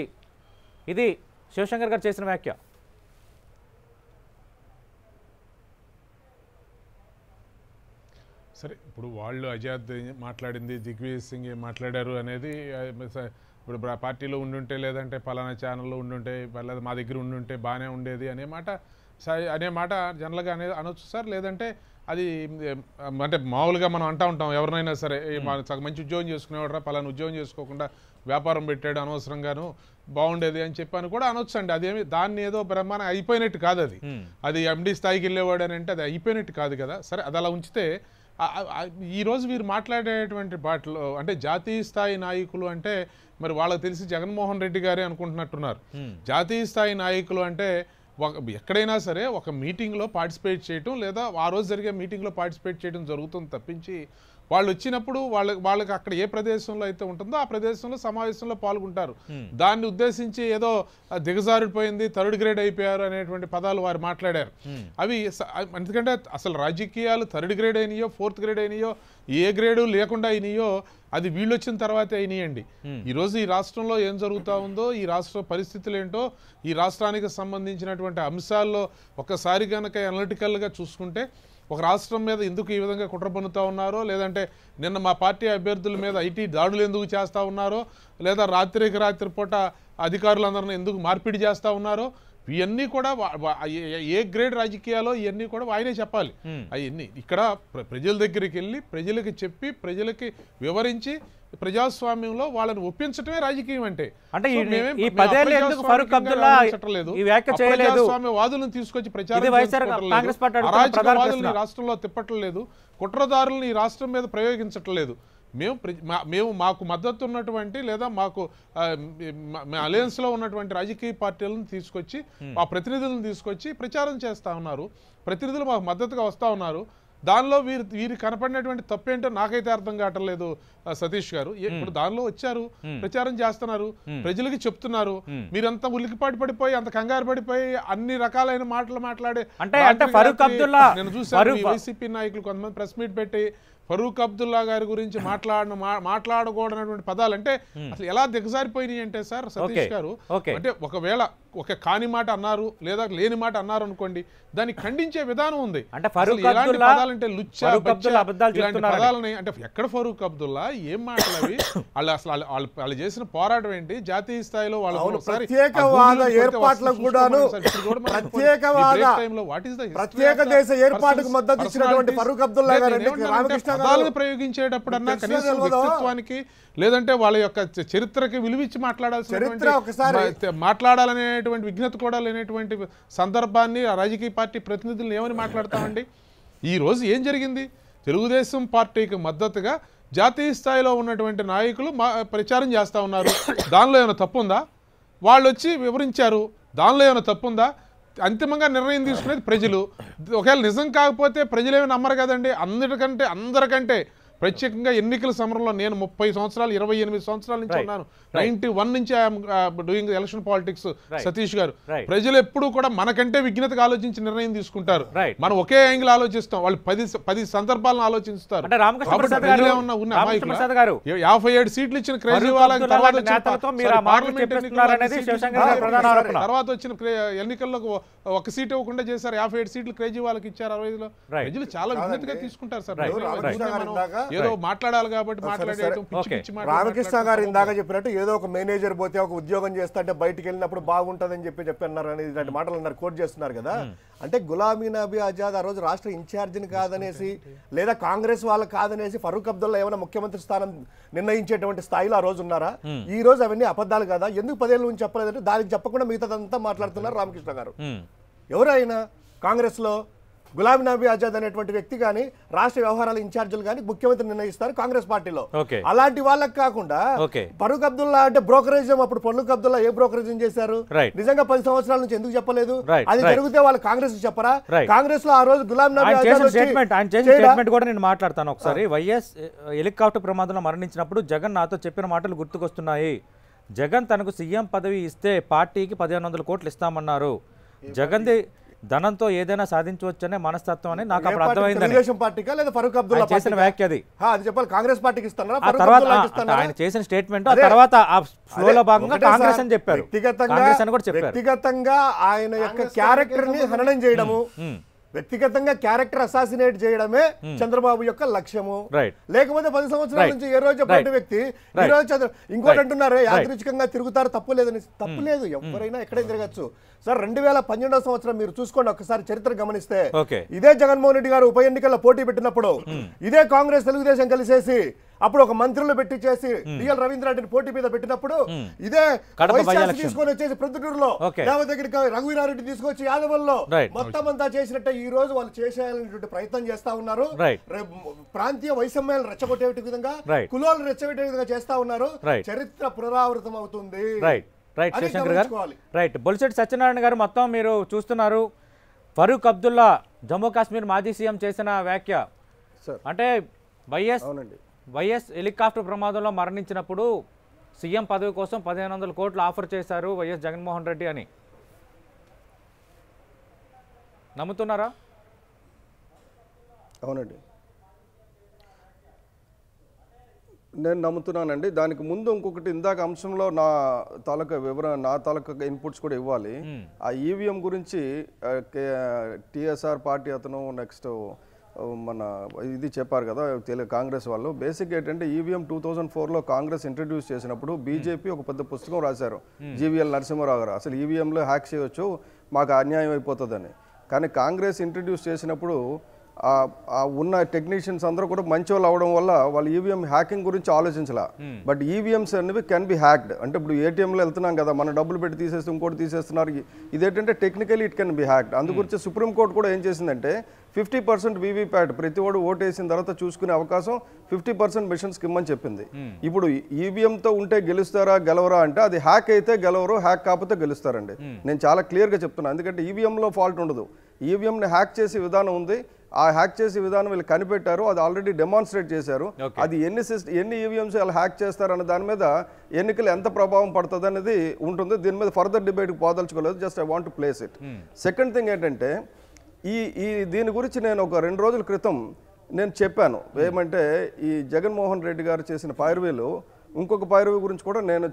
ఇది శివశంకర్ గారు చేసిన వ్యాఖ్య. సరే, ఇప్పుడు వాళ్ళు ఆజాద్ మాట్లాడింది, దిగ్విజయ్ సింగ్ మాట్లాడారు అనేది ఇప్పుడు పార్టీలో ఉండుంటే లేదంటే పలానా ఛానల్లో ఉండుంటే లేదా మా దగ్గర ఉండుంటే బాగానే ఉండేది అనే మాట జనరల్గా అనొచ్చు సార్. లేదంటే అది అంటే మామూలుగా మనం అంటూ ఉంటాం, ఎవరినైనా సరే మంచి ఉద్యోగం చేసుకునేవాడరా పలానా ఉద్యోగం చేసుకోకుండా వ్యాపారం పెట్టాడు అనవసరంగాను బాగుండేది అని చెప్పాను కూడా అనొచ్చు అండి. అదేమి దాన్ని ఏదో బ్రహ్మాండం అయిపోయినట్టు కాదు, అది ఎండి స్థాయికి వెళ్ళేవాడు అని అంటే అది అయిపోయినట్టు కాదు కదా. సరే, అది అలా ఉంచితే ఈరోజు వీరు మాట్లాడేటువంటి బాటలో అంటే జాతీయ స్థాయి నాయకులు అంటే మరి వాళ్ళకి తెలిసి జగన్మోహన్ రెడ్డి గారే అనుకుంటున్నట్టున్నారు. జాతీయ స్థాయి నాయకులు అంటే ఎక్కడైనా సరే ఒక మీటింగ్లో పార్టిసిపేట్ చేయటం లేదా ఆ రోజు జరిగే మీటింగ్లో పార్టిసిపేట్ చేయడం జరుగుతుంది తప్పించి వాళ్ళు వచ్చినప్పుడు వాళ్ళకి అక్కడ ఏ ప్రదేశంలో అయితే ఉంటుందో ఆ ప్రదేశంలో సమావేశంలో పాల్గొంటారు. దాన్ని ఉద్దేశించి ఏదో దిగజారిపోయింది, థర్డ్ గ్రేడ్ అయిపోయారు అనేటువంటి పదాలు వారు మాట్లాడారు. అవి ఎందుకంటే అసలు రాజకీయాలు థర్డ్ గ్రేడ్ అయినాయో ఫోర్త్ గ్రేడ్ అయినాయో ఏ గ్రేడు లేకుండా అయినాయో అది వీళ్ళు వచ్చిన తర్వాతే అయినాయండి. ఈరోజు ఈ రాష్ట్రంలో ఏం జరుగుతూ ఉందో, ఈ రాష్ట్ర పరిస్థితులు ఏంటో, ఈ రాష్ట్రానికి సంబంధించినటువంటి అంశాల్లో ఒకసారి కనుక అనలిటికల్గా చూసుకుంటే ఒక రాష్ట్రం మీద ఎందుకు ఈ విధంగా కుట్ర పన్నుతూ ఉన్నారో, లేదంటే నిన్న మా పార్టీ అభ్యర్థుల మీద ఐటీ దాడులు ఎందుకు చేస్తూ ఉన్నారో, లేదా రాత్రి పూట అధికారులందరినీ ఎందుకు మార్పిడి చేస్తూ ఉన్నారో, ఇవన్నీ కూడా ఏ గ్రేడ్ రాజకీయాలో ఇవన్నీ కూడా ఆయనే చెప్పాలి. అవన్నీ ఇక్కడ ప్రజల దగ్గరికి వెళ్ళి ప్రజలకి చెప్పి ప్రజలకి వివరించి ప్రజాస్వామ్యంలో వాళ్ళని ఒప్పించటమే రాజకీయం అంటే. వాదులను తీసుకొచ్చి ప్రచారం రాష్ట్రంలో తిప్పట్లేదు, కుట్రదారులను ఈ రాష్ట్రం మీద ప్రయోగించట్లేదు. మేము మాకు మద్దతు ఉన్నటువంటి లేదా మాకు అలయన్స్లో ఉన్నటువంటి రాజకీయ పార్టీలను తీసుకొచ్చి ఆ ప్రతినిధులను తీసుకొచ్చి ప్రచారం చేస్తూ ఉన్నారు. ప్రతినిధులు మాకు మద్దతుగా వస్తూ ఉన్నారు. దానిలో వీరు కనపడినటువంటి తప్పేంటో నాకైతే అర్థం కావట్లేదు సతీష్ గారు. ఇప్పుడు దానిలో వచ్చారు, ప్రచారం చేస్తున్నారు, ప్రజలకి చెప్తున్నారు. మీరంతా ఉలికిపాటు పడిపోయి అంత కంగారు పడిపోయి అన్ని రకాలైన మాటలు మాట్లాడే నేను చూసాను. వైసీపీ నాయకులు కొంతమంది ప్రెస్ మీట్ పెట్టి ఫరూక్ అబ్దుల్లా గారి గురించి మాట్లాడకూడనటువంటి పదాలు అంటే అసలు ఎలా దిగజారిపోయినాయి అంటే సార్ సతీష్ గారు, అంటే ఒకవేళ ఒక కాని మాట అన్నారు లేదా లేని మాట అన్నారు అనుకోండి, దాన్ని ఖండించే విధానం ఉంది. ఎలాంటి పదాలంటే లుచ్చా ఇలాంటి పదాలని అంటే ఎక్కడ ఫరూక్ అబ్దుల్లా ఏం మాట్లాడి వాళ్ళు అసలు వాళ్ళు చేసిన పోరాటం ఏంటి, జాతీయ స్థాయిలో వాళ్ళు ప్రయోగించేటప్పుడన్నా కనీసం వ్యక్తిత్వానికి లేదంటే వాళ్ళ యొక్క చరిత్రకి విలువిచ్చి మాట్లాడాలనేటువంటి విజ్ఞత కూడా లేనటువంటి సందర్భాన్ని ఆ రాజకీయ పార్టీ ప్రతినిధులను ఏమని మాట్లాడతామండి? ఈ రోజు ఏం జరిగింది? తెలుగుదేశం పార్టీకి మద్దతుగా జాతీయ స్థాయిలో ఉన్నటువంటి నాయకులు ప్రచారం చేస్తూ ఉన్నారు. దానిలో ఏమైనా తప్పుందా? వాళ్ళు వచ్చి వివరించారు, దానిలో ఏమైనా తప్పుందా? అంతిమంగా నిర్ణయం తీసుకునేది ప్రజలు. ఒకవేళ నిజం కాకపోతే ప్రజలేమీ నమ్మరు కదండి. అందరికంటే ప్రత్యేకంగా ఎన్నికల సమరంలో నేను 30 సంవత్సరాలు 28 సంవత్సరాల నుంచి ఉన్నాను. 91 నుంచి I'm doing election politics. Satish గారు, ప్రజలు ఎప్పుడూ కూడా మనకంటే విజ్ఞతగా ఆలోచించి నిర్ణయం తీసుకుంటారు. మనం ఒకే యాంగిల్ ఆలోచిస్తాం, వాళ్ళు 10 సందర్భాలను ఆలోచిస్తారు. 57 సీట్లు ఇచ్చిన కేజ్రీవాల్ తర్వాత వచ్చిన ఎన్నికల్లో 1 సీట్ ఇవ్వకుండా చేశారు. 57 సీట్లు కేజ్రీవాల్కి ఇచ్చారు. 65లో ప్రజలు చాలా విజ్ఞతగా తీసుకుంటారు సార్. ఏదో మాట్లాడాలి కాబట్టి మాట్లాడేయడం. రామకృష్ణ గారు ఇందాక చెప్పినట్టు ఏదో ఒక మేనేజర్ పోతే ఒక ఉద్యోగం చేస్తుంటే బయటికి వెళ్ళినప్పుడు బాగుంటుందని చెప్పన్నారు అని ఇలాంటి మాటలు అన్నారు, కోట్ చేస్తున్నారు కదా. అంటే గులాం నబీ ఆజాద్ ఆ రోజు రాష్ట్ర ఇన్ఛార్జిని కాదనేసి లేదా కాంగ్రెస్ వాళ్ళు కాదనేసి ఫరూక్ అబ్దుల్లా ఏమైనా ముఖ్యమంత్రి స్థానం నిర్ణయించేటువంటి స్థాయిలో ఆ రోజు ఉన్నారా? ఈ రోజు అవన్నీ అబద్ధాలు కదా, ఎందుకు 10 ఏళ్ళ నుంచి చెప్పలేదంటే దానికి చెప్పకుండా మిగతాదంతా మాట్లాడుతున్నారు రామకృష్ణ గారు. ఎవరైనా కాంగ్రెస్ లో గులాం నబీ ఆజాద్ అనేటువంటి వ్యక్తి కానీ రాష్ట్ర వ్యవహారాల ఇన్ఛార్జీలు కానీ ముఖ్యమంత్రి నిర్ణయిస్తారు కాంగ్రెస్ పార్టీలో. అలాంటి వాళ్ళకి కాకుండా ఫరూక్ అబ్దుల్లా అంటే బ్రోకరేజ్, అప్పుడు ఫరూక్ అబ్దుల్లా ఏ బ్రోకరేజ్ చేశారు నిజంగా 10 సంవత్సరాల నుంచి ఎందుకు చెప్పలేదు? అది జరిగితే వాళ్ళు కాంగ్రెస్ చెప్పరా? కాంగ్రెస్ లో ఆ రోజు గులాం నబీ ఆజాద్ స్టేట్మెంట్ కూడా నేను మాట్లాడతాను ఒకసారి. వైఎస్ హెలికాప్టర్ ప్రమాదంలో మరణించినప్పుడు జగన్ నాతో చెప్పిన మాటలు గుర్తుకొస్తున్నాయి. జగన్ తనకు సీఎం పదవి ఇస్తే పార్టీకి 1500 కోట్లు ఇస్తామన్నారు. జగన్ది ధనంతో ఏదైనా సాధించవచ్చనే మనస్తత్వం అని నాకు అప్పుడు అర్థమైంది. చేసిన వ్యాఖ్య అది చెప్పాలి. కాంగ్రెస్ పార్టీకి ఇస్తారా? ఆయన చేసిన స్టేట్మెంట్ తర్వాత ఆ ఫ్లోలో భాగంగా కాంగ్రెస్ అని చెప్పారు. వ్యక్తిగతంగా ఆయన యొక్క క్యారెక్టర్ ని హననం చేయడము, వ్యక్తిగతంగా క్యారెక్టర్ అసాసినేట్ చేయడమే చంద్రబాబు యొక్క లక్ష్యము. లేకపోతే 10 సంవత్సరాల నుంచి ఏ రోజు చెప్పిన వ్యక్తి ఈ రోజు ఇంకోటి అంటున్నారు యాదృచ్ఛికంగా తిరుగుతారు, తప్పు లేదని. తప్పు లేదు, ఎవరైనా ఎక్కడైనా తిరగచ్చు సార్. 2012వ సంవత్సరం మీరు చూసుకోండి ఒకసారి చరిత్ర గమనిస్తే, ఇదే జగన్మోహన్ రెడ్డి గారు ఉప ఎన్నికల్లో పోటీ పెట్టినప్పుడు ఇదే కాంగ్రెస్ తెలుగుదేశం కలిసేసి అప్పుడు ఒక మంత్రులు పెట్టి చేసి డిఎల్ రవీంద్రారెడ్డిని పోటీ మీద పెట్టినప్పుడు ఇదే తీసుకొని వచ్చేసి ప్రొద్దుటూరులో దగ్గరికి రఘువీరారెడ్డి తీసుకొచ్చి యాదవల్లో మొత్తం అంతా చేసినట్టే ఈ రోజు వాళ్ళు చేసేయాలనేటువంటి ప్రయత్నం చేస్తా ఉన్నారు. ప్రాంతీయ వైషమ్యాలను రెచ్చగొట్టే విధంగా, కులాలను రెచ్చగొట్టే విధంగా చేస్తా ఉన్నారు. చరిత్ర పునరావృతం అవుతుంది. శివశంకర్ గారు, బొలిశెట్టి సత్యనారాయణ గారు, మొత్తం మీరు చూస్తున్నారు. ఫరూక్ అబ్దుల్లా జమ్మూ కాశ్మీర్ మాజీ సీఎం చేసిన వ్యాఖ్య అంటే వైఎస్ హెలికాప్టర్ ప్రమాదంలో మరణించినప్పుడు సీఎం పదవి కోసం 1500 కోట్లు ఆఫర్ చేశారు వైఎస్ జగన్మోహన్ రెడ్డి అని నమ్ముతున్నారా? అవునండి, నేను నమ్ముతున్నానండి. దానికి ముందు ఇంకొకటి ఇందాక అంశంలో నా తాలూకా ఇన్పుట్స్ కూడా ఇవ్వాలి. ఆ ఈవీఎం గురించి టీఎస్ఆర్ పార్టీ అతను నెక్స్ట్ మన ఇది చెప్పారు కదా కాంగ్రెస్ వాళ్ళు. బేసిక్ ఏంటంటే ఈవీఎం 2004లో కాంగ్రెస్ ఇంట్రడ్యూస్ చేసినప్పుడు బీజేపీ ఒక పెద్ద పుస్తకం రాశారు, జీవీఎల్ నరసింహారావు గారు, అసలు ఈవీఎంలో హ్యాక్ చేయవచ్చు, మాకు అన్యాయం అయిపోతుందని. కానీ కాంగ్రెస్ ఇంట్రడ్యూస్ చేసినప్పుడు ఉన్న టెక్నీషియన్స్ అందరూ కూడా మంచి వాళ్ళు అవడం వల్ల వాళ్ళు ఈవీఎం హ్యాకింగ్ గురించి ఆలోచించాల. బట్ ఈవీఎంస్ అనేవి కెన్ బి హ్యాక్డ్. అంటే ఇప్పుడు ఏటీఎంలో వెళ్తున్నాం కదా, మన డబ్బులు పెట్టి తీసేస్తే ఇంకోటి తీసేస్తున్నారు. ఇదేంటంటే technically it can be hacked. అందు గురించి సుప్రీంకోర్టు కూడా ఏం చేసిందంటే 50% వీవీప్యాట్ ప్రతి వాడు ఓటు వేసిన తర్వాత చూసుకునే అవకాశం 50% మిషన్స్కి ఇమ్మని చెప్పింది. ఇప్పుడు ఈవీఎంతో ఉంటే గెలుస్తారా గెలవరా అంటే అది హ్యాక్ అయితే గెలవరు, హ్యాక్ కాకపోతే గెలుస్తారండి. నేను చాలా క్లియర్గా చెప్తున్నాను. ఎందుకంటే ఈవీఎంలో ఫాల్ట్ ఉండదు, ఈవీఎంని హ్యాక్ చేసే విధానం ఉంది. ఆ హ్యాక్ చేసే విధానం వీళ్ళు కనిపెట్టారు, అది ఆల్రెడీ డెమాన్స్ట్రేట్ చేశారు. అది ఎన్ని ఈవీఎంస్ వాళ్ళు హ్యాక్ చేస్తారన్న దాని మీద ఎన్నికలు ఎంత ప్రభావం పడుతుంది అనేది ఉంటుంది. దీని మీద ఫర్దర్ డిబేట్కి పోదలుచుకోలేదు, just I want to place it. Second thing ఏంటంటే దీని గురించి నేను ఒక 2 రోజుల క్రితం నేను చెప్పాను ఏమంటే, ఈ జగన్మోహన్ రెడ్డి గారు చేసిన పైరవీలు ఇంకొక పైరవి గురించి కూడా నేను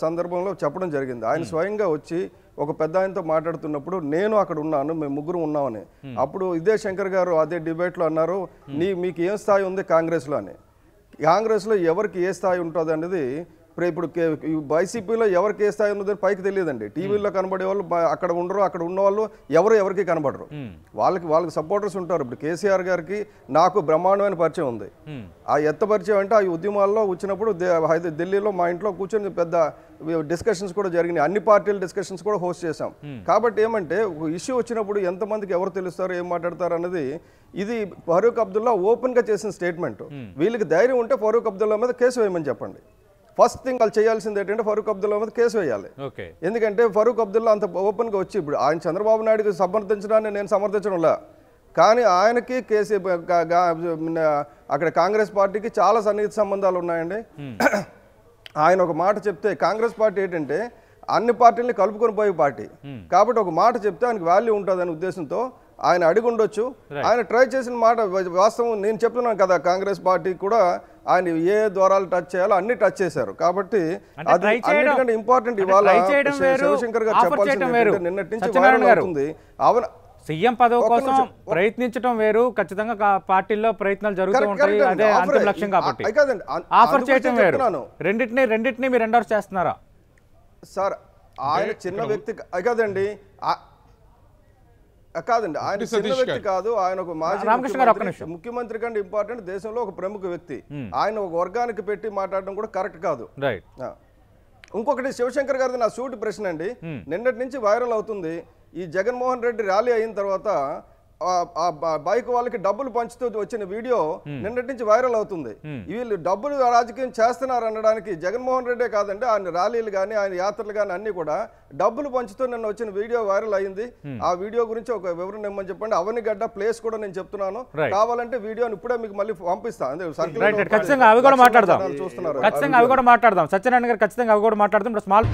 సందర్భంలో చెప్పడం జరిగింది. ఆయన స్వయంగా వచ్చి ఒక పెద్ద ఆయనతో మాట్లాడుతున్నప్పుడు నేను అక్కడ ఉన్నాను, మేము ముగ్గురు ఉన్నామని. అప్పుడు ఇదే శంకర్ గారు అదే డిబేట్లో అన్నారు, మీకు ఏం స్థాయి ఉంది కాంగ్రెస్లో అని. కాంగ్రెస్లో ఎవరికి ఏ స్థాయి ఉంటుంది అనేది ఇప్పుడు వైసీపీలో ఎవరికి ఏ స్థాయి ఉన్నది పైకి తెలియదండి. టీవీలో కనబడే వాళ్ళు అక్కడ ఉండరు, అక్కడ ఉన్న వాళ్ళు ఎవరికి కనబడరు. వాళ్ళకి సపోర్టర్స్ ఉంటారు. ఇప్పుడు కేసీఆర్ గారికి నాకు బ్రహ్మాండమైన పరిచయం ఉంది. ఆ ఎత్త పరిచయం అంటే ఆ ఉద్యమాల్లో వచ్చినప్పుడు ఢిల్లీలో మా ఇంట్లో కూర్చొని పెద్ద డిస్కషన్స్ కూడా జరిగినాయి. అన్ని పార్టీల డిస్కషన్స్ కూడా హోస్ట్ చేశాం. కాబట్టి ఏమంటే ఒక ఇష్యూ వచ్చినప్పుడు ఎంతమందికి ఎవరు తెలుస్తారు, ఏం మాట్లాడతారు అన్నది ఇది ఫరూక్ అబ్దుల్లా ఓపెన్గా చేసిన స్టేట్మెంట్. వీళ్ళకి ధైర్యం ఉంటే ఫరూక్ అబ్దుల్లా మీద కేసు వేయమని చెప్పండి. ఫస్ట్ థింగ్ వాళ్ళు చేయాల్సింది ఏంటంటే ఫరూక్ అబ్దుల్లా మీద కేసు వేయాలి. ఎందుకంటే ఫరూక్ అబ్దుల్లా అంత ఓపెన్గా వచ్చి ఇప్పుడు ఆయన చంద్రబాబు నాయుడుకి సమర్థించడాన్ని నేను సమర్థించడంలా, కానీ ఆయనకి అక్కడ కాంగ్రెస్ పార్టీకి చాలా సన్నిహిత సంబంధాలు ఉన్నాయండి. ఆయన ఒక మాట చెప్తే, కాంగ్రెస్ పార్టీ ఏంటంటే అన్ని పార్టీలని కలుపుకొని పోయే పార్టీ కాబట్టి ఒక మాట చెప్తే ఆయనకు వాల్యూ ఉంటుందనే ఉద్దేశంతో ఆయన అడిగి ఉండొచ్చు. ఆయన ట్రై చేసిన మాట వాస్తవం. నేను చెప్తున్నాను కదా, కాంగ్రెస్ పార్టీ కూడా ఆయన ఏ ద్వారాలు టచ్ చేయాలో అన్ని టచ్ చేశారు. కాబట్టి అది అన్నిటికంటే ఇంపార్టెంట్. ఇవాళ శివశంకర్ గారు చెప్పాల్సింది నిన్నటి నుంచి వైరల్ అవుతుంది. సీఎం పదవి కోసం ప్రయత్నించడం వేరు, ఖచ్చితంగా పార్టీల్లో ప్రయత్నాలు జరుగుతూ ఉంటాయి, అదే అంతిమ లక్ష్యం. కాబట్టి ఆఫర్ చేయడం వేరు. రెండింటినీ మీరు ఎండోర్స్ చేస్తున్నారా సార్? ఆయన చిన్న వ్యక్తి కాదండి, ఆయన చిన్న వ్యక్తి కాదు. ఆయన ఒక మాజీ ముఖ్యమంత్రి కంటే ఇంపార్టెంట్, దేశంలో ఒక ప్రముఖ వ్యక్తి. ఆయన ఒక వర్గానికి పెట్టి మాట్లాడడం కూడా కరెక్ట్ కాదు. ఇంకొకటి శివశంకర్ గారిది నా సూటి ప్రశ్న అండి. నిన్నటి నుంచి వైరల్ అవుతుంది. ఈ జగన్మోహన్ రెడ్డి ర్యాలీ అయిన తర్వాత బైక్ వాళ్ళకి డబ్బులు పంచుతూ వచ్చిన వీడియో నిన్నటి నుంచి వైరల్ అవుతుంది. వీళ్ళు డబ్బులు రాజకీయం చేస్తున్నారు అనడానికి జగన్మోహన్ రెడ్డే కాదండి, ఆయన ర్యాలీలు కానీ ఆయన యాత్రలు కానీ అన్ని కూడా డబ్బులు పంచుతూ నిన్న వచ్చిన వీడియో వైరల్ అయింది. ఆ వీడియో గురించి ఒక వివరణ ఇమ్మని చెప్పండి. అవనిగడ్డ ప్లేస్ కూడా నేను చెప్తున్నాను, కావాలంటే వీడియోని ఇప్పుడే మీకు మళ్ళీ పంపిస్తాను. ఖచ్చితంగా అవి కూడా మాట్లాడదాం. ఖచ్చితంగా అవి కూడా మాట్లాడదాం. సత్యనారాయణ గారు ఖచ్చితంగా అవి కూడా మాట్లాడదాం. స్మాల్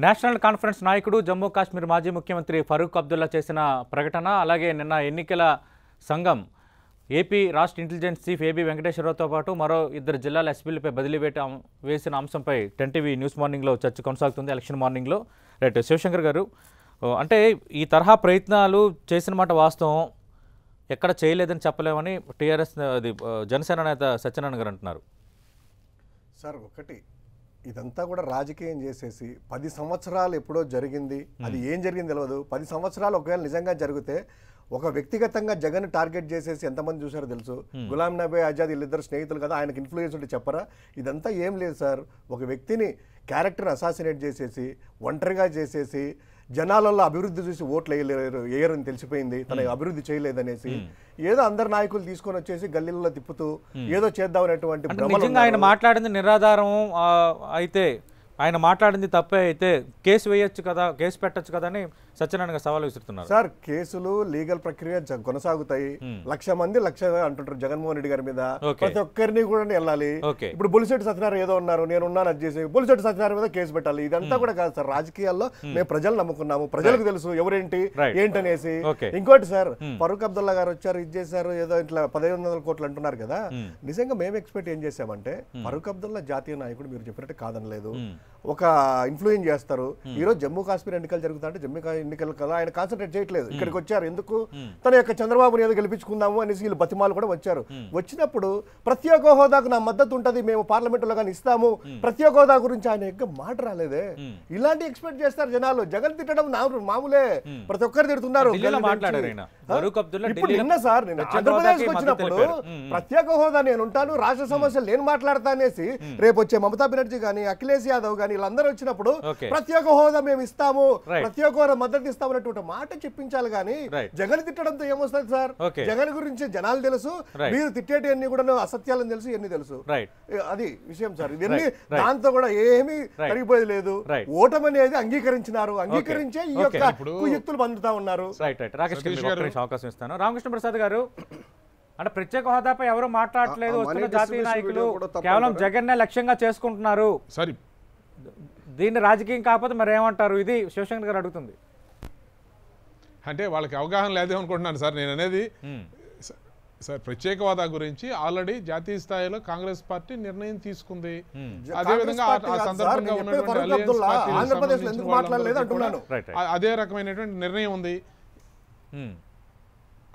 నేషనల్ కాన్ఫరెన్స్ నాయకుడు, జమ్మూ కాశ్మీర్ మాజీ ముఖ్యమంత్రి ఫరూక్ అబ్దుల్లా చేసిన ప్రకటన, అలాగే నిన్న ఎన్నికల సంఘం ఏపీ రాష్ట్ర ఇంటెలిజెన్స్ చీఫ్ ఏబీ వెంకటేశ్వరరావుతో పాటు మరో 2 జిల్లాల ఎస్పీలపై బదిలీ వేసిన అంశంపై 10 టీవీ న్యూస్ మార్నింగ్లో చర్చ కొనసాగుతుంది. ఎలక్షన్ మార్నింగ్లో. రైట్ శివశంకర్ గారు, అంటే ఈ తరహా ప్రయత్నాలు చేసిన మాట వాస్తవం, ఎక్కడ చేయలేదని చెప్పలేమని టీఆర్ఎస్ జనసేన నేత సత్యనారాయణ గారు అంటున్నారు. సార్ ఒకటి, ఇదంతా కూడా రాజకీయం చేసేసి 10 సంవత్సరాలు ఎప్పుడో జరిగింది, అది ఏం జరిగింది తెలియదు. 10 సంవత్సరాలు ఒకవేళ నిజంగా జరిగితే ఒక వ్యక్తిగతంగా జగన్ టార్గెట్ చేసేసి ఎంతమంది చూసారో తెలుసు. గులాం నబీ ఆజాద్ వీళ్ళిద్దరు స్నేహితులు కదా, ఆయనకు ఇన్ఫ్లుయెన్స్ ఉంటే చెప్పరా? ఇదంతా ఏం లేదు సార్. ఒక వ్యక్తిని క్యారెక్టర్ అసాసినేట్ చేసేసి ఒంటరిగా చేసేసి జనాలలో అభివృద్ధి చూసి ఓట్లు వేయరని తెలిసిపోయింది, తన అభివృద్ధి చేయలేదనేసి ఏదో అందరు నాయకులు తీసుకొని వచ్చేసి గల్లీలలో తిప్పుతూ ఏదో చేద్దామనేటువంటి ఆయన మాట్లాడింది నిరాధారం అయితే, ఆయన మాట్లాడింది తప్పే అయితే కేసు వేయొచ్చు కదా, కేసు పెట్టచ్చు కదా అని సత్యనారాయణ గారు సవాల్ విసురుతున్నారు. సార్ కేసులు లీగల్ ప్రక్రియ కొనసాగుతాయి. 1,00,000 మంది 1,00,000 అంటుంటారు జగన్మోహన్ రెడ్డి గారి మీద. ప్రతి ఒక్కరిని కూడా వెళ్ళాలి. ఇప్పుడు బొలిశెట్టి సత్యనారాయణ ఏదో ఉన్నారు, నేను ఉన్నాను అది చేసి బొలిశెట్టి సత్యనారాయణ మీద కేసు పెట్టాలి. ఇదంతా కూడా కాదు సార్. రాజకీయాల్లో మేము ప్రజలు నమ్ముకున్నాము, ప్రజలకు తెలుసు ఎవరేంటి ఏంటనేసి. ఇంకోటి సార్, ఫరూక్ అబ్దుల్లా గారు వచ్చారు, ఇది చేశారు, ఏదో ఇట్లా 1,500 కోట్లు అంటున్నారు కదా. నిజంగా మేము ఎక్స్పెక్ట్ ఏం చేసామంటే, ఫరూక్ అబ్దుల్లా జాతీయ నాయకుడు, మీరు చెప్పినట్టు కాదనలేదు, ఒక ఇన్ఫ్లుయెన్స్ చేస్తారు. ఈరోజు జమ్మూ కాశ్మీర్ ఎన్నికలు జరుగుతాయంటే జమ్మూ ఎన్నికలు కదా ఆయన కాన్సన్ట్రేట్ చేయట్లేదు. ఇక్కడికి వచ్చారు ఎందుకు? తన యొక్క చంద్రబాబుని ఏదో గెలిపించుకుందాము అనేసి వీళ్ళు బతిమాలు కూడా వచ్చారు. వచ్చినప్పుడు ప్రత్యేక హోదాకు నా మద్దతు ఉంటుంది, మేము పార్లమెంటులో కానీ ఇస్తాము, ప్రత్యేక హోదా గురించి ఆయన యొక్క మాట రాలేదే. ఇలాంటి ఎక్స్పెక్ట్ చేస్తారు జనాలు. జగన్ తిట్టడం మామూలే, ప్రతి ఒక్కరు తిడుతున్నారు. ఇప్పుడు నిన్న సార్, నేను ఆంధ్రప్రదేశ్ వచ్చినప్పుడు ప్రత్యేక హోదా నేను ఉంటాను, రాష్ట్ర సమస్యలు నేను మాట్లాడతా అనేసి రేపు వచ్చే మమతా బెనర్జీ కానీ అఖిలేష్ యాదవ్ కానీ వీళ్ళందరూ వచ్చినప్పుడు ప్రత్యేక హోదా మేము ఇస్తాము, ప్రత్యేక హోదా మద్దతు ఇస్తామన్నటువంటి మాట చెప్పించాలి. కానీ జగన్ తిట్టడంతో ఏమొస్తుంది సార్? జగన్ గురించి జనాలు తెలుసు, మీరు తిట్టేటి అన్ని కూడా అసత్యాలని తెలుసు, ఎన్ని తెలుసు. అది విషయం సార్. ఇవన్నీ దాంతో కూడా ఏమీ కరిగిపోయేది లేదు. ఓటమి అనేది అంగీకరించినారు, అంగీకరించే ఈ యొక్క కుయుక్తులు పొందుతా ఉన్నారు. అవకాశం ఇస్తాను. రామకృష్ణ ప్రసాద్ గారు, అంటే ప్రత్యేక హోదాపై ఎవరు మాట్లాడట్లేదు, వస్తున్న జాతీయ నాయకులు కేవలం జగన్నే లక్ష్యంగా చేసుకుంటున్నారు, దీన్ని రాజకీయం కాకపోతే మరి ఏమంటారు? ఇది శివశంకర్ గారు అడుగుతుంది. అంటే వాళ్ళకి అవగాహన లేదేమనుకుంటున్నాను సార్. నేను అనేది సార్, ప్రత్యేక హోదా గురించి ఆల్రెడీ జాతీయ స్థాయిలో కాంగ్రెస్ పార్టీ నిర్ణయం తీసుకుంది. అదేవిధంగా అదే రకమైనటువంటి నిర్ణయం ఉంది.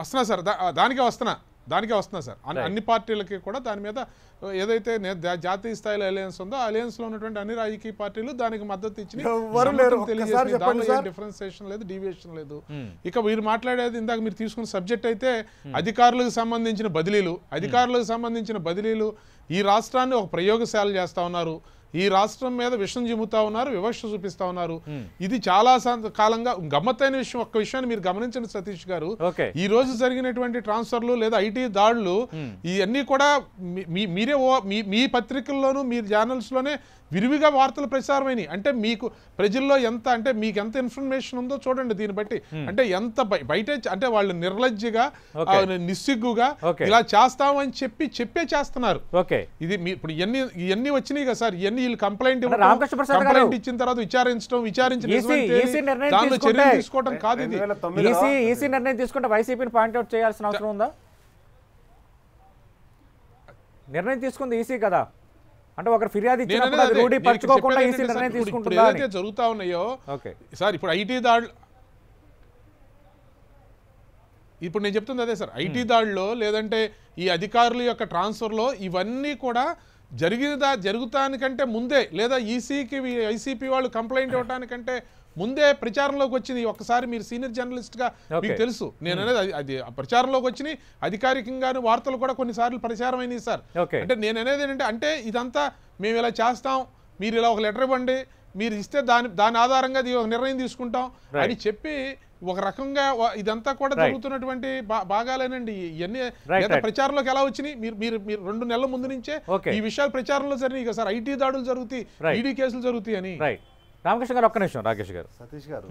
వస్తున్నా సార్, దానికే వస్తున్నా సార్. అన్ని పార్టీలకి కూడా దాని మీద ఏదైతే జాతీయ స్థాయిలో అలయన్స్ ఉందో అలయన్స్ లో ఉన్నటువంటి అన్ని రాజకీయ పార్టీలు దానికి మద్దతు ఇచ్చి డిఫరెన్సియేషన్ లేదు, డీవియేషన్ లేదు. ఇక మీరు మాట్లాడేది ఇందాక మీరు తీసుకున్న సబ్జెక్ట్ అయితే అధికారులకు సంబంధించిన బదిలీలు ఈ రాష్ట్రాన్ని ఒక ప్రయోగశాల చేస్తా ఉన్నారు. ఈ రాష్ట్రం మీద విషం చిమ్ముతా ఉన్నారు, వివక్ష చూపిస్తా ఉన్నారు. ఇది చాలా కాలంగా గమ్మత్తైన విషయం. ఒక్క విషయాన్ని మీరు గమనించండి సతీష్ గారు, ఈ రోజు జరిగినటువంటి ట్రాన్స్ఫర్లు లేదా ఐటీ దాడులు ఇవన్నీ కూడా మీరే మీ పత్రికల్లోనూ మీ ఛానల్స్ లోనే విరివిగా వార్తలు ప్రసారమైనవి. అంటే మీకు ప్రజల్లో ఎంత అంటే మీకు ఎంత ఇన్ఫర్మేషన్ ఉందో చూడండి దీన్ని బట్టి. అంటే ఎంత బయట అంటే వాళ్ళు నిర్లజ్జగా నిస్సిగ్గుగా ఇలా చేస్తామని చెప్పే చేస్తున్నారు. ఇది ఇప్పుడు ఇవన్నీ వచ్చినాయి కదా సార్, ఇవన్నీ వీళ్ళు కంప్లైంట్ ఇచ్చిన తర్వాత విచారించి దానిలో చర్యలు తీసుకోవడం కాదు. ఇది ఈసీ నిర్ణయం తీసుకుంటే వైసీపీని పాయింట్అవుట్ చేయాల్సిన అవసరం ఉందా? నిర్ణయం తీసుకుంది ఈసీ కదా, అంటే ఒకరు ఫిర్యాదు ఇచ్చినప్పుడు అది రూఢి పరచుకోకుండా ఈసీ నిర్ణయం తీసుకుంటుందా? ఏదైతే జరుగుతా ఉన్నాయో సార్, ఇప్పుడు ఐటీ దాడులు, ఇప్పుడు నేను చెప్తుంది అదే సార్, ఐటీ దాడుల్లో లేదంటే ఈ అధికారుల యొక్క ట్రాన్స్ఫర్లో ఇవన్నీ కూడా జరుగుతానికంటే ముందే లేదా ఈసీకి ఐసీపీ వాళ్ళు కంప్లైంట్ ఇవ్వడానికంటే ముందే ప్రచారంలోకి వచ్చింది. ఒక్కసారి మీరు సీనియర్ జర్నలిస్ట్ గా మీకు తెలుసు, నేను అనేది అది ప్రచారంలోకి వచ్చినాయి. అధికారికంగాను వార్తలు కూడా కొన్నిసార్లు ప్రచారం అయినాయి సార్. అంటే నేను అనేది ఏంటంటే, అంటే ఇదంతా మేము ఇలా చేస్తాం, మీరు ఇలా ఒక లెటర్ ఇవ్వండి, మీరు ఇస్తే దాని ఆధారంగా ఒక నిర్ణయం తీసుకుంటాం అని చెప్పి ఒక రకంగా ఇదంతా కూడా జరుగుతున్నటువంటి భాగాలేనండి ఇవన్నీ. ప్రచారంలోకి ఎలా వచ్చినాయి? మీరు 2 నెలల ముందు నుంచే ఈ విషయాలు ప్రచారంలో జరిగినాయి కదా సార్. ఐటీ దాడులు జరుగుతాయి, ఈడీ కేసులు జరుగుతాయి అని. రామకృష్ణ గారు ఒక్క నిమిషం. రాకేష్ గారు, సతీష్ గారు,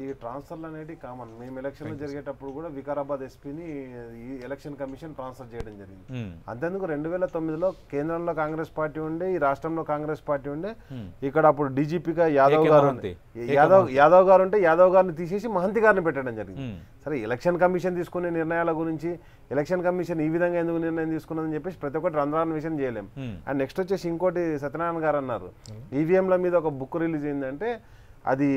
ఈ ట్రాన్స్ఫర్లు అనేది కామన్. మేము ఎలక్షన్లు జరిగేటప్పుడు కూడా వికారాబాద్ ఎస్పీని ఈ ఎలక్షన్ కమిషన్ ట్రాన్స్ఫర్ చేయడం జరిగింది. అంతేందుకు 2009లో కేంద్రంలో కాంగ్రెస్ పార్టీ ఉండే, ఈ రాష్ట్రంలో కాంగ్రెస్ పార్టీ ఉండే. ఇక్కడ అప్పుడు డీజీపీగా యాదవ్ గారు ఉంటే యాదవ్ గారిని తీసేసి మహంతి గారిని పెట్టడం జరిగింది. సరే, ఎలక్షన్ కమిషన్ తీసుకునే నిర్ణయాల గురించి ఎలక్షన్ కమిషన్ ఈ విధంగా ఎందుకు నిర్ణయం తీసుకున్నదని చెప్పేసి ప్రతి ఒక్కటి రంధ్రాన్వేషణ చేయలేం. అండ్ నెక్స్ట్ వచ్చేసి ఇంకోటి సత్యనారాయణ గారు అన్నారు, ఈవీఎంల మీద ఒక బుక్ రిలీజ్ అయిందంటే అది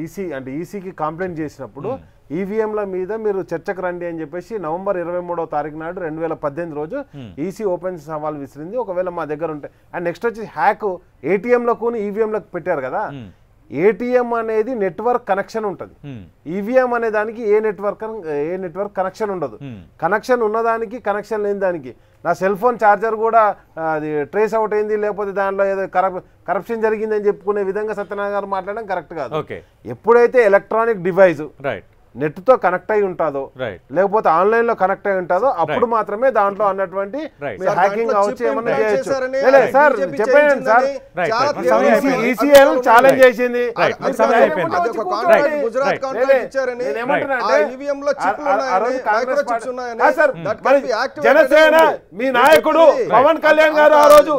ఈసీ అంటే ఈసీకి కంప్లైంట్ చేసినప్పుడు ఈవీఎంల మీద మీరు చర్చకు రండి అని చెప్పేసి నవంబర్ 23వ తారీఖు నాడు 2018 రోజు ఈసీ ఓపెన్ సవాల్ విసిరింది. ఒకవేళ మా దగ్గర ఉంటే. అండ్ నెక్స్ట్ వచ్చి హ్యాక్ ఏటీఎంలకు ఈవీఎంలకు పెట్టారు కదా. ఏటీఎం అనేది నెట్వర్క్ కనెక్షన్ ఉంటుంది, ఈవీఎం అనే దానికి ఏ నెట్వర్క్ కనెక్షన్ ఉండదు. కనెక్షన్ ఉన్నదానికి కనెక్షన్ లేని దానికి నా సెల్ ఫోన్ ఛార్జర్ కూడా అది ట్రేస్ అవుట్ అయింది, లేకపోతే దాంట్లో ఏదో కరప్షన్ జరిగిందని చెప్పుకునే విధంగా సత్యనారాయణ గారు మాట్లాడడం కరెక్ట్ కాదు. ఎప్పుడైతే ఎలక్ట్రానిక్ డివైస్ నెట్ తో కనెక్ట్ అయి ఉంటుందో లేకపోతే ఆన్లైన్ లో కనెక్ట్ అయి ఉంటుందో అప్పుడు మాత్రమే దాంట్లో అన్నటువంటి హ్యాకింగ్ కావచ్చు, ఏమన్నా చేయొచ్చు. సార్ చెప్పండి సార్, ఈసీఎల్ ఛాలెంజ్ చేసింది. జనసేన మీ నాయకుడు పవన్ కళ్యాణ్ గారు ఆ రోజు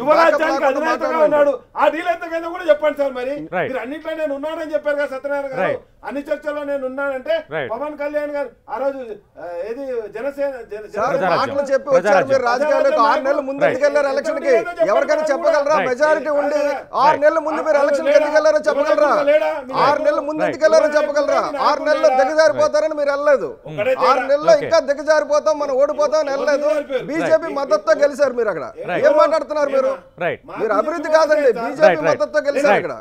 యువరాజ్యానికి అధినేతగా ఉన్నాడు. ఆ డీల్ ఎంతకైనా కూడా చెప్పండి సార్. మరి మీరు అన్నింటిలో నేను ఉన్నానని చెప్పారు కదా సత్యనారాయణ గారు. అన్ని చర్చల్లో నేను ఉన్నానంటే పవన్ కళ్యాణ్ గారు ఆ రోజు ఏది జనసేన మాటలు చెప్పి వచ్చారు. మీరు రాజకీయాలకు 6 నెలల ముందు ఎందుకు వెళ్ళారు ఎలక్షన్ కి? ఎవరికైనా చెప్పగలరా? మెజారిటీ ఉండి 6 నెలల ముందు మీరు ఎలక్షన్ కి ఎందుకు వెళ్ళారో చెప్పగలరా? 6 నెలల ముందు ఎందుకు వెళ్ళారో చెప్పగలరా? 6 నెలల్లో దిగజారిపోతారని మీరు వెళ్ళలేదు. 6 నెలల్లో ఇంకా దిగజారిపోతాం, మనం ఓడిపోతాం అని వెళ్ళలేదు. బీజేపీ మద్దతుతో గెలిచారు. మీరు అక్కడ ఏం మాట్లాడుతున్నారు? మీరు అభివృద్ధి కాదండి, బీజేపీ మద్దతుతో గెలిచారు. ఇక్కడ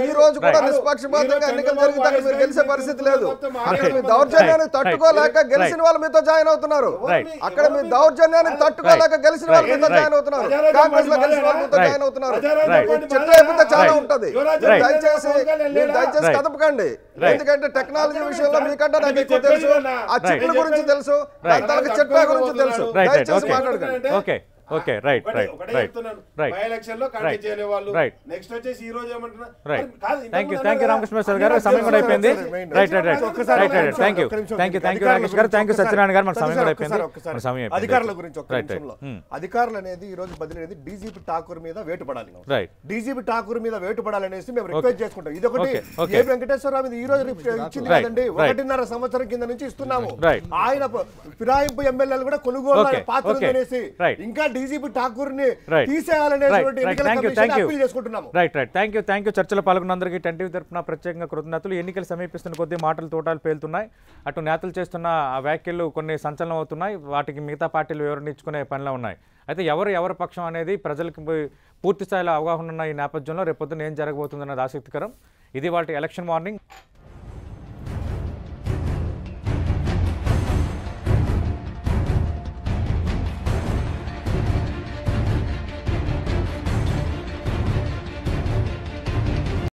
ఈ రోజు కూడా నిష్పక్షపాతంగా ఎన్నికలు జరిగితే మీరు గెలిచే పరిస్థితి లేదు. అక్కడ మీ దౌర్జన్యాన్ని తట్టుకోలేక గెలిచిన వాళ్ళు మీతో జాయిన్ అవుతున్నారు. అక్కడ మీ దౌర్జన్యాన్ని తట్టుకోలేక గెలిచిన వాళ్ళు మీతో జాయిన్ అవుతున్నారు. కాంగ్రెస్ లో గెలిచిన వాళ్ళు మీతో జాయిన్ అవుతున్నారు. చిత్ర అయిపోతే చాలా ఉంటది. దయచేసి కదపకండి. ఎందుకంటే టెక్నాలజీ విషయంలో మీకంటే నాకు ఎక్కువ తెలుసు. ఆ చిప్పుల గురించి తెలుసు, దానికి చిట్ట గురించి తెలుసు. దయచేసి మాట్లాడకండి. Okay right right right right election లో కండక్ట్ చేయలే వాళ్ళు. నెక్స్ట్ వచ్చేసి ఈ రోజు ఏమంటున్నా థ్యాంక్ యూ రామకృష్ణ సార్ గారు. సమయం కూడా అయిపోయింది. Right right right right right thank you Rakesh గారు, థ్యాంక్ యూ సత్యనారాయణ గారు. మన సమయం కూడా అయిపోయింది. మన సమయం అయిపోయింది. అధికారుల గురించి ఒక్క నిమిషంలో. అధికారులు అనేది ఈ రోజు బదిలీ అనేది డీజీపీ ఠాకూర్ మీద వేటు పడాలి. రైట్, డీజీపీ ఠాకూర్ మీద వేటు పడాలనేసి మేము రిక్వెస్ట్ చేసుకుంటాం. ఇది ఒకటి ఏ వెంకటేశ్వరరావు మీద ఈ రోజు ఇచ్చింది కదండి, 1.5 సంవత్సరం కింద నుంచి ఇస్తున్నాము. ఆయన ఫిరాయింపు ఎమ్మెల్యేలు కూడా కొనుగోలు పాత్ర అనేసి ఇంకా డీజీపీ ఠాకూర్ ని తీసేయాలనేటువంటి ఎన్నికల కమిషన్ అప్పీల్ చేసుకుంటున్నాము. Right right thank you. చర్చలో పాల్గొన్నందరికీ టెంటివ్ తరపున ప్రత్యేకంగా కృతజ్ఞతలు. ఎన్నికలు సమీపిస్తున్న కొద్దీ మాటలు తోటాలు పేలుతున్నాయి. అటు నేతలు చేస్తున్న ఆ వ్యాఖ్యలు కొన్ని సంచలనం అవుతున్నాయి. వాటికి మిగతా పార్టీలు వివరణ ఇచ్చుకునే పనిలో ఉన్నాయి. అయితే ఎవరి పక్షం అనేది ప్రజలకు పూర్తి స్థాయిలో అవగాహన ఉన్న ఈ నేపథ్యంలో రేపొద్దున ఏం జరగబోతుందన్నది ఆసక్తికరం. ఇది వాటి ఎలక్షన్ మార్నింగ్.